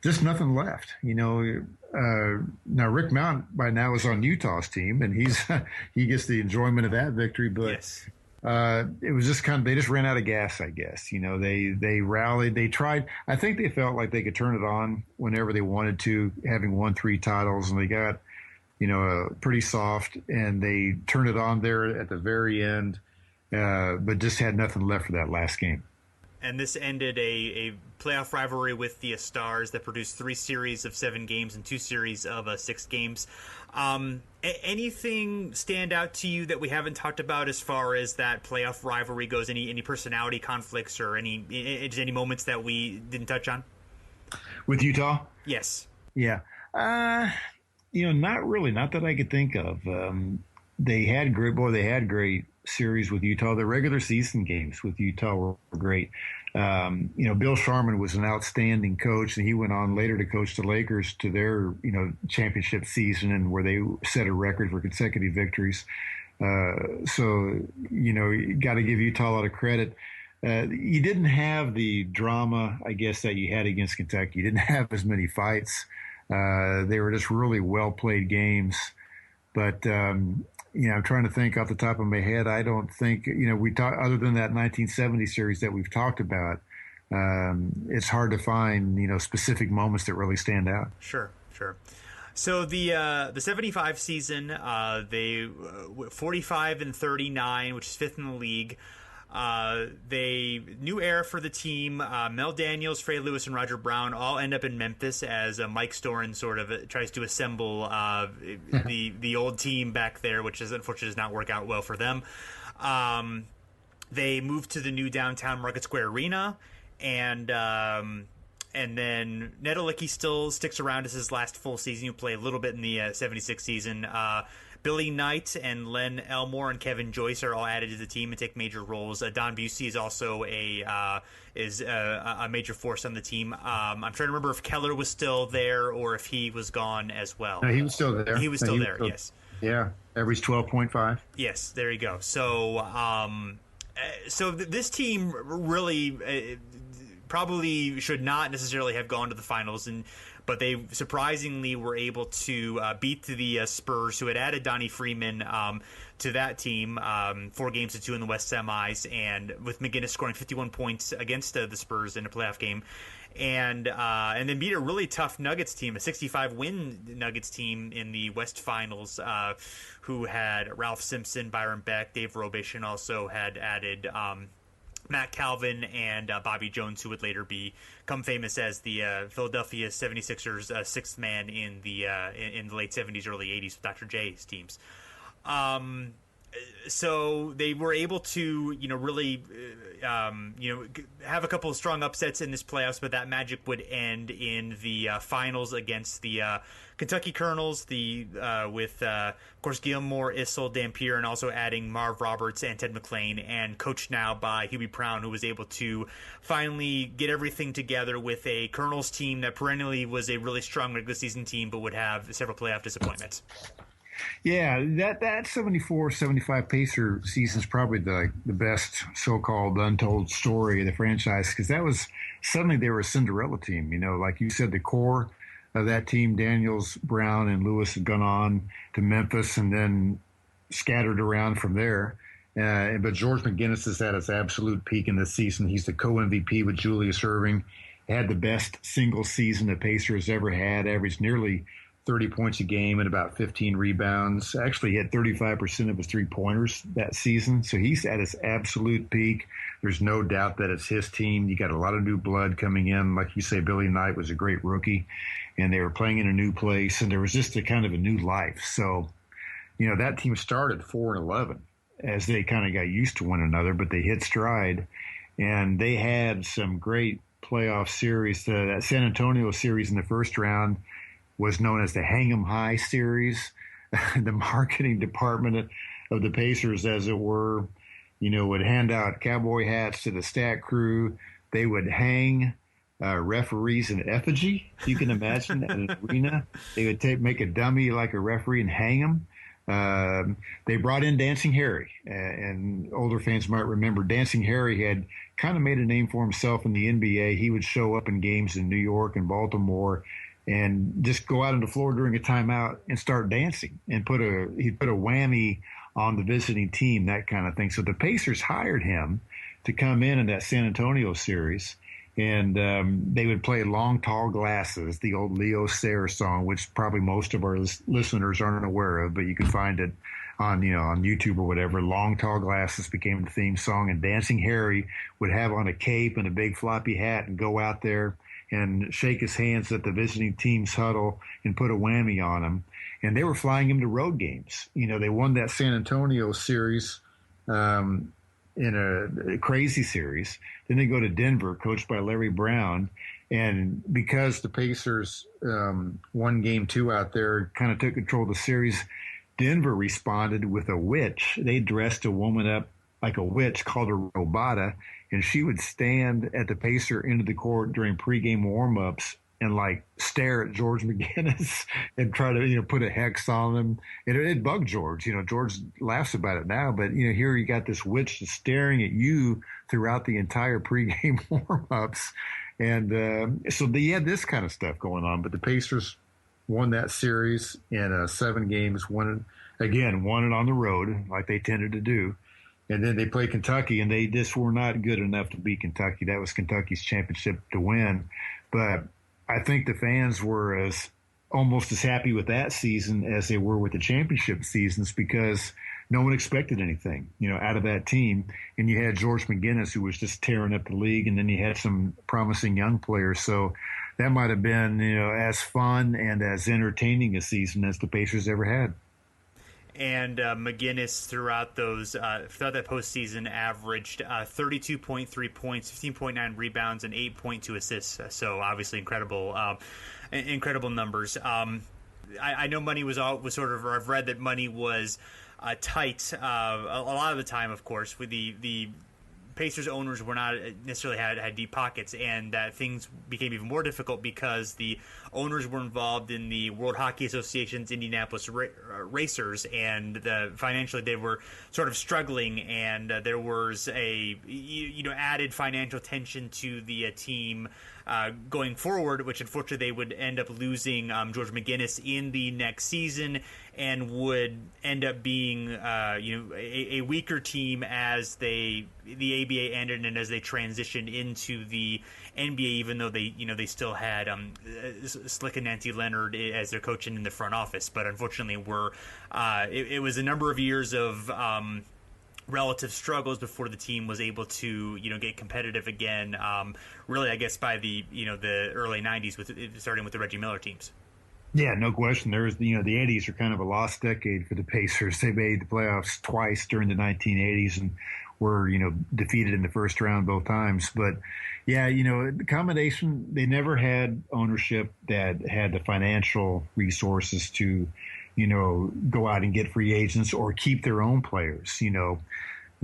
just nothing left. Now Rick Mount by now is on Utah's team, and he gets the enjoyment of that victory. But yes, It was just they just ran out of gas, I guess. They rallied, they tried. I think they felt like they could turn it on whenever they wanted to, having won 3 titles, and they got, pretty soft, and they turned it on there at the very end, but just had nothing left for that last game. And this ended a playoff rivalry with the Stars that produced 3 series of 7 games and 2 series of 6 games. Anything stand out to you that we haven't talked about as far as that playoff rivalry goes? Any personality conflicts or any moments that we didn't touch on? With Utah? Yes. Yeah. Not really. Not that I could think of. They had great series with Utah. The regular season games with Utah were great. Bill Sharman was an outstanding coach, and he went on later to coach the Lakers to their, championship season, and where they set a record for consecutive victories. So you got to give Utah a lot of credit. You didn't have the drama, I guess, that you had against Kentucky. You didn't have as many fights. They were just really well-played games. But, I'm trying to think off the top of my head. I don't think, other than that 1970 series that we've talked about, it's hard to find, specific moments that really stand out. Sure. So the 75 season, they 45-39, which is 5th in the league. They new era for the team. Mel Daniels, Freddie Lewis, and Roger Brown all end up in Memphis as Mike Storin sort of tries to assemble the old team back there, which is unfortunately does not work out well for them. They moved to the new downtown Market Square Arena, and then Netolicky still sticks around as his last full season. He'll play a little bit in the 76 season. Billy Knight and Len Elmore and Kevin Joyce are all added to the team and take major roles. Don Busey is also a major force on the team. I'm trying to remember if Keller was still there or if he was gone as well. No, he was still there. He was still there. Yes. Yeah, average 12.5. Yes, there you go. So, this team really probably should not necessarily have gone to the finals, but they surprisingly were able to beat the Spurs, who had added Donnie Freeman to that team, 4-2 in the West semis, and with McGinnis scoring 51 points against the Spurs in a playoff game, and then beat a really tough Nuggets team, a 65-win Nuggets team in the West Finals, who had Ralph Simpson, Byron Beck, Dave Robish, and also had added Matt Calvin and Bobby Jones, who would later become famous as the Philadelphia 76ers sixth man in the late 70s, early 80s with Dr. J's teams. So they were able to, really, have a couple of strong upsets in this playoffs, but that magic would end in the finals against the Kentucky Colonels, with, of course, Gilmore, Issel, Dampier, and also adding Marv Roberts and Ted McClain, and coached now by Hubie Brown, who was able to finally get everything together with a Colonels team that perennially was a really strong regular season team, but would have several playoff disappointments. Yeah, that 74-75 Pacer season is probably the best so-called untold story of the franchise, because that was suddenly they were a Cinderella team. Like you said, the core of that team, Daniels, Brown, and Lewis had gone on to Memphis and then scattered around from there. But George McGinnis is at his absolute peak in this season. He's the co-MVP with Julius Erving. Had the best single season the Pacers ever had, averaged nearly 30 points a game and about 15 rebounds. Actually, he had 35% of his three-pointers that season. So he's at his absolute peak. There's no doubt that it's his team. You got a lot of new blood coming in. Like you say, Billy Knight was a great rookie, and they were playing in a new place, and there was just a kind of a new life. So, that team started 4-11 as they kind of got used to one another, but they hit stride, and they had some great playoff series. That San Antonio series in the first round was known as the Hang 'em High series. The marketing department of the Pacers, as it were, would hand out cowboy hats to the stat crew. They would hang referees in effigy. You can imagine at an arena. They would make a dummy like a referee and hang them. They brought in Dancing Harry, and older fans might remember Dancing Harry had kind of made a name for himself in the NBA. He would show up in games in New York and Baltimore and just go out on the floor during a timeout and start dancing, and he'd put a whammy on the visiting team, that kind of thing. So the Pacers hired him to come in that San Antonio series, and they would play Long Tall Glasses, the old Leo Sayer song, which probably most of our listeners aren't aware of, but you can find it on YouTube or whatever. Long Tall Glasses became the theme song, and Dancing Harry would have on a cape and a big floppy hat and go out there and shake his hands at the visiting team's huddle and put a whammy on him. And they were flying him to road games. They won that San Antonio series in a crazy series. Then they go to Denver, coached by Larry Brown. And because the Pacers won game 2 out there, kind of took control of the series, Denver responded with a witch. They dressed a woman up like a witch, called her Robata, and she would stand at the Pacer end of the court during pregame warm-ups and stare at George McGinnis and try to, put a hex on him. It bugged George. George laughs about it now, but, here you got this witch just staring at you throughout the entire pregame warm-ups. And so they had this kind of stuff going on, but the Pacers won that series in 7 games, won it on the road like they tended to do. And then they played Kentucky, and they just were not good enough to beat Kentucky. That was Kentucky's championship to win. But I think the fans were almost as happy with that season as they were with the championship seasons, because no one expected anything, out of that team. And you had George McGinnis, who was just tearing up the league, and then you had some promising young players. So that might have been, as fun and as entertaining a season as the Pacers ever had. And McGinnis throughout that postseason averaged 32.3 points, 15.9 rebounds, and 8.2 assists. So obviously incredible numbers. I know money was sort of, or I've read that money was tight a lot of the time, of course, with the Pacers owners were not necessarily had deep pockets, and that things became even more difficult because the owners were involved in the World Hockey Association's Indianapolis Racers, and financially they were sort of struggling, and there was a added financial tension to the team going forward, which unfortunately they would end up losing George McGinnis in the next season, and would end up being a weaker team as the ABA ended and as they transitioned into the NBA, even though they still had Slick and Leonard as their coach in the front office. But unfortunately, it was a number of years of relative struggles before the team was able to get competitive again. Really, I guess by the early '90s, starting with the Reggie Miller teams. Yeah, no question. There's the 80s are kind of a lost decade for the Pacers. They made the playoffs twice during the 1980s and were defeated in the first round both times. But yeah, the combination, they never had ownership that had the financial resources to go out and get free agents or keep their own players.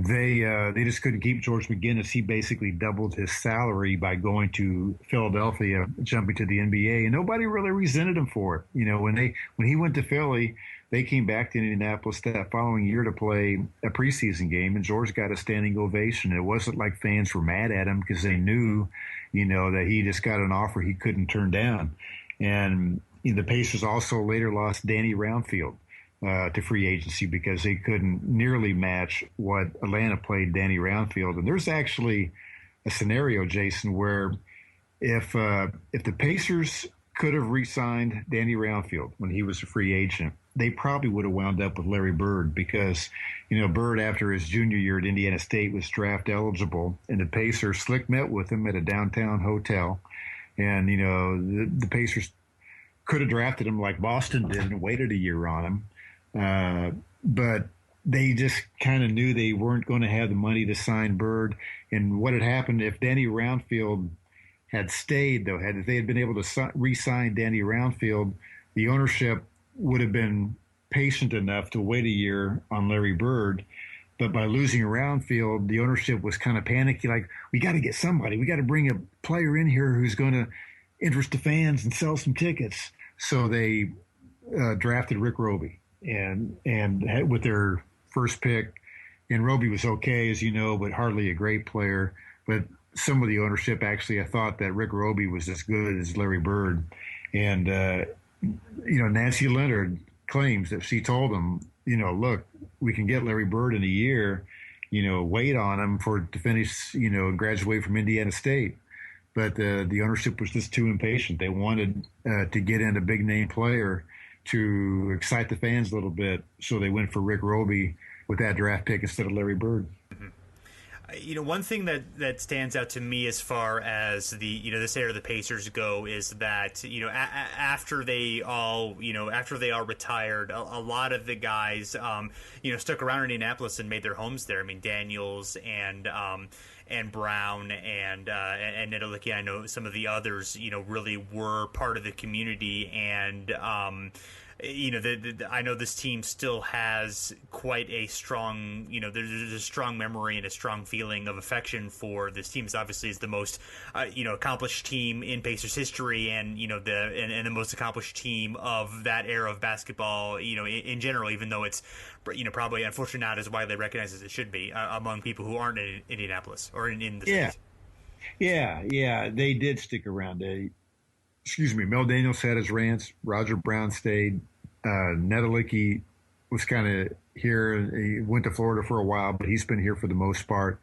They just couldn't keep George McGinnis. He basically doubled his salary by going to Philadelphia, jumping to the NBA, and nobody really resented him for it. When he went to Philly, they came back to Indianapolis that following year to play a preseason game, and George got a standing ovation. It wasn't like fans were mad at him because they knew, that he just got an offer he couldn't turn down. And the Pacers also later lost Danny Roundfield to free agency because they couldn't nearly match what Atlanta played Danny Roundfield. And there's actually a scenario, Jason, where if the Pacers could have re-signed Danny Roundfield when he was a free agent, they probably would have wound up with Larry Bird because, Bird, after his junior year at Indiana State, was draft eligible, and the Pacers, Slick met with him at a downtown hotel. And, the Pacers could have drafted him like Boston did and waited a year on him. But they just kind of knew they weren't going to have the money to sign Bird. And what had happened if Danny Roundfield had stayed, though, if they had been able to re-sign Danny Roundfield, the ownership would have been patient enough to wait a year on Larry Bird. But by losing Roundfield, the ownership was kind of panicky, like, we got to get somebody. We got to bring a player in here who's going to interest the fans and sell some tickets. So they drafted Rick Roby. And with their first pick, and Roby was okay, as you know, but hardly a great player. But some of the ownership actually, I thought that Rick Roby was as good as Larry Bird. And, Nancy Leonard claims that she told him, look, we can get Larry Bird in a year, wait on him to finish, and graduate from Indiana State. But the ownership was just too impatient. They wanted to get in a big name player to excite the fans a little bit. So they went for Rick Roby with that draft pick instead of Larry Bird. One thing that stands out to me as far as this era of the Pacers go is that after they all retired, a lot of the guys stuck around in Indianapolis and made their homes there. I mean, Daniels and Brown and Netolicky, I know some of the others really were part of the community, and I know this team still has quite a strong, there's a strong memory and a strong feeling of affection for this team. It's obviously is the most, accomplished team in Pacers history, and the most accomplished team of that era of basketball, in general. Even though it's, probably unfortunately not as widely recognized as it should be among people who aren't in Indianapolis or in the state. Yeah, they did stick around. Mel Daniels had his rants. Roger Brown stayed. Netolicky was kind of here. He went to Florida for a while, but he's been here for the most part.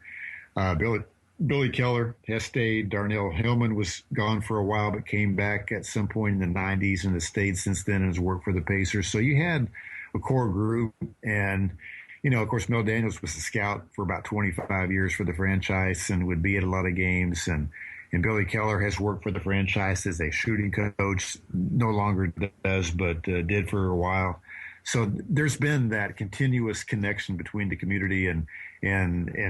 Billy Keller has stayed. Darnell Hillman was gone for a while, but came back at some point in the 90s and has stayed since then and has worked for the Pacers. So you had a core group. And, of course, Mel Daniels was a scout for about 25 years for the franchise and would be at a lot of games. And Billy Keller has worked for the franchise as a shooting coach, no longer does, but did for a while. So there's been that continuous connection between the community and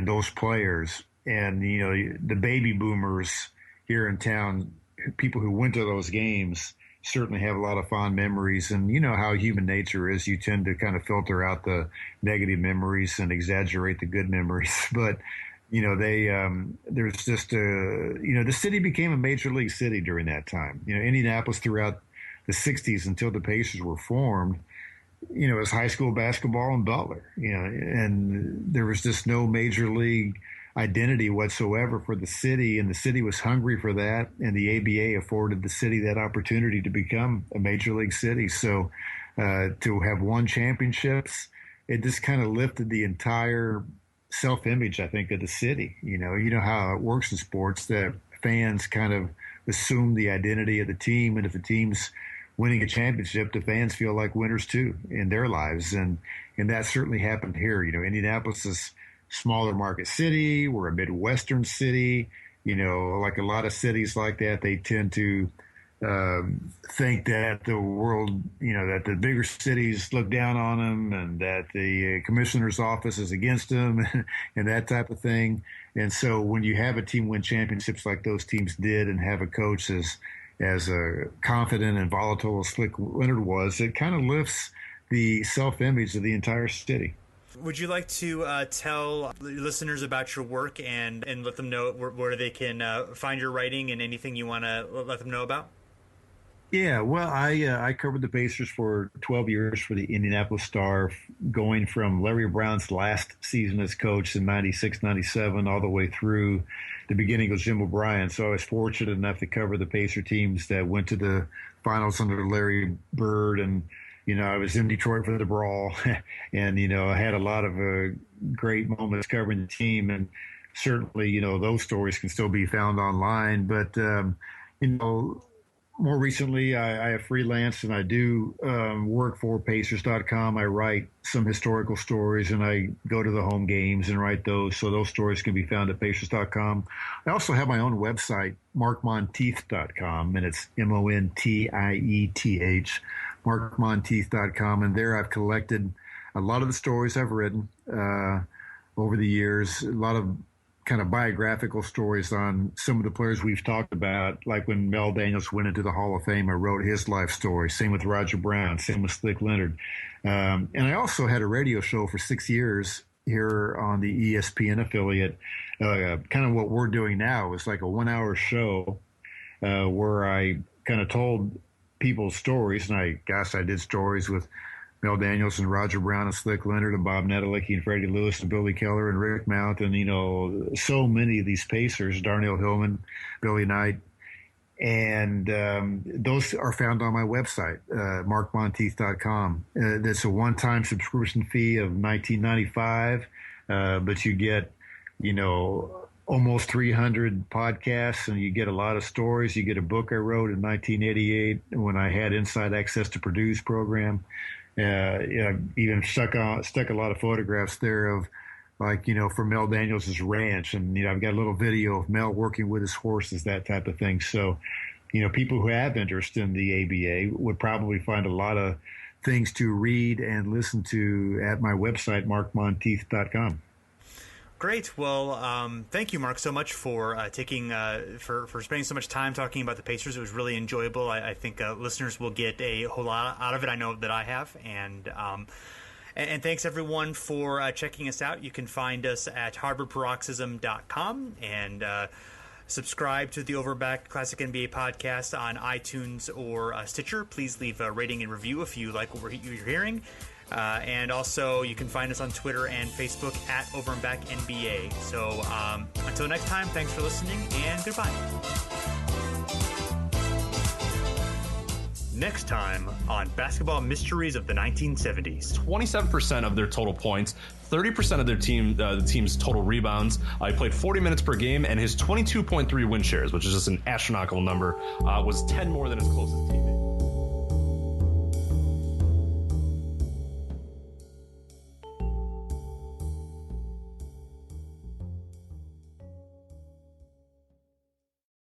those players. And, the baby boomers here in town, people who went to those games, certainly have a lot of fond memories. And you know how human nature is. You tend to kind of filter out the negative memories and exaggerate the good memories. But there's just the city became a major league city during that time. Indianapolis throughout the 60s until the Pacers were formed, it was high school basketball and Butler, and there was just no major league identity whatsoever for the city, and the city was hungry for that, and the ABA afforded the city that opportunity to become a major league city. So to have won championships, it just kind of lifted the entire self-image, I think, of the city. You know how it works in sports, that fans kind of assume the identity of the team, and if the team's winning a championship, the fans feel like winners too in their lives, and that certainly happened here. Indianapolis is smaller market city. We're a Midwestern city. Like a lot of cities like that, they tend to think that the world, that the bigger cities look down on them, and that the commissioner's office is against them and that type of thing. And so when you have a team win championships like those teams did, and have a coach as confident and volatile as Slick Leonard was, it kind of lifts the self-image of the entire city. Would you like to tell listeners about your work and let them know where they can find your writing and anything you want to let them know about? Yeah, well, I covered the Pacers for 12 years for the Indianapolis Star, going from Larry Brown's last season as coach in 96, 97, all the way through the beginning of Jim O'Brien. So I was fortunate enough to cover the Pacer teams that went to the finals under Larry Bird, and I was in Detroit for the brawl, and, I had a lot of great moments covering the team. And certainly, those stories can still be found online. But, more recently, I have freelanced, and I do work for Pacers.com. I write some historical stories, and I go to the home games and write those. So those stories can be found at Pacers.com. I also have my own website, markmontieth.com, and it's MONTIETH. markmontieth.com, and there I've collected a lot of the stories I've written over the years, a lot of kind of biographical stories on some of the players we've talked about, like when Mel Daniels went into the Hall of Fame, I wrote his life story. Same with Roger Brown, same with Slick Leonard. And I also had a radio show for 6 years here on the ESPN affiliate. Kind of what we're doing now is like a 1 hour show where I kind of told people's stories, and I did stories with Mel Daniels and Roger Brown and Slick Leonard and Bob Netolicky and Freddie Lewis and Billy Keller and Rick Mount, and so many of these Pacers, Darnell Hillman, Billy Knight, And those are found on my website, markmontieth.com. That's a one-time subscription fee of $19.95, but you get, almost 300 podcasts, and you get a lot of stories. You get a book I wrote in 1988 when I had Inside Access to Purdue's program. I even stuck a lot of photographs there of, from Mel Daniels' ranch. And, I've got a little video of Mel working with his horses, that type of thing. So, people who have interest in the ABA would probably find a lot of things to read and listen to at my website, markmontieth.com. Great. Well, thank you, Mark, so much for taking for spending so much time talking about the Pacers. It was really enjoyable. I think listeners will get a whole lot out of it. I know that I have. And thanks, everyone, for checking us out. You can find us at harborparoxysm.com and subscribe to the Overback Classic NBA podcast on iTunes or Stitcher. Please leave a rating and review if you like what you're hearing. And also, you can find us on Twitter and Facebook at Over and Back NBA. So until next time, thanks for listening, and goodbye. Next time on Basketball Mysteries of the 1970s. 27% of their total points, 30% of their the team's total rebounds. He played 40 minutes per game, and his 22.3 win shares, which is just an astronomical number, was 10 more than his closest teammate.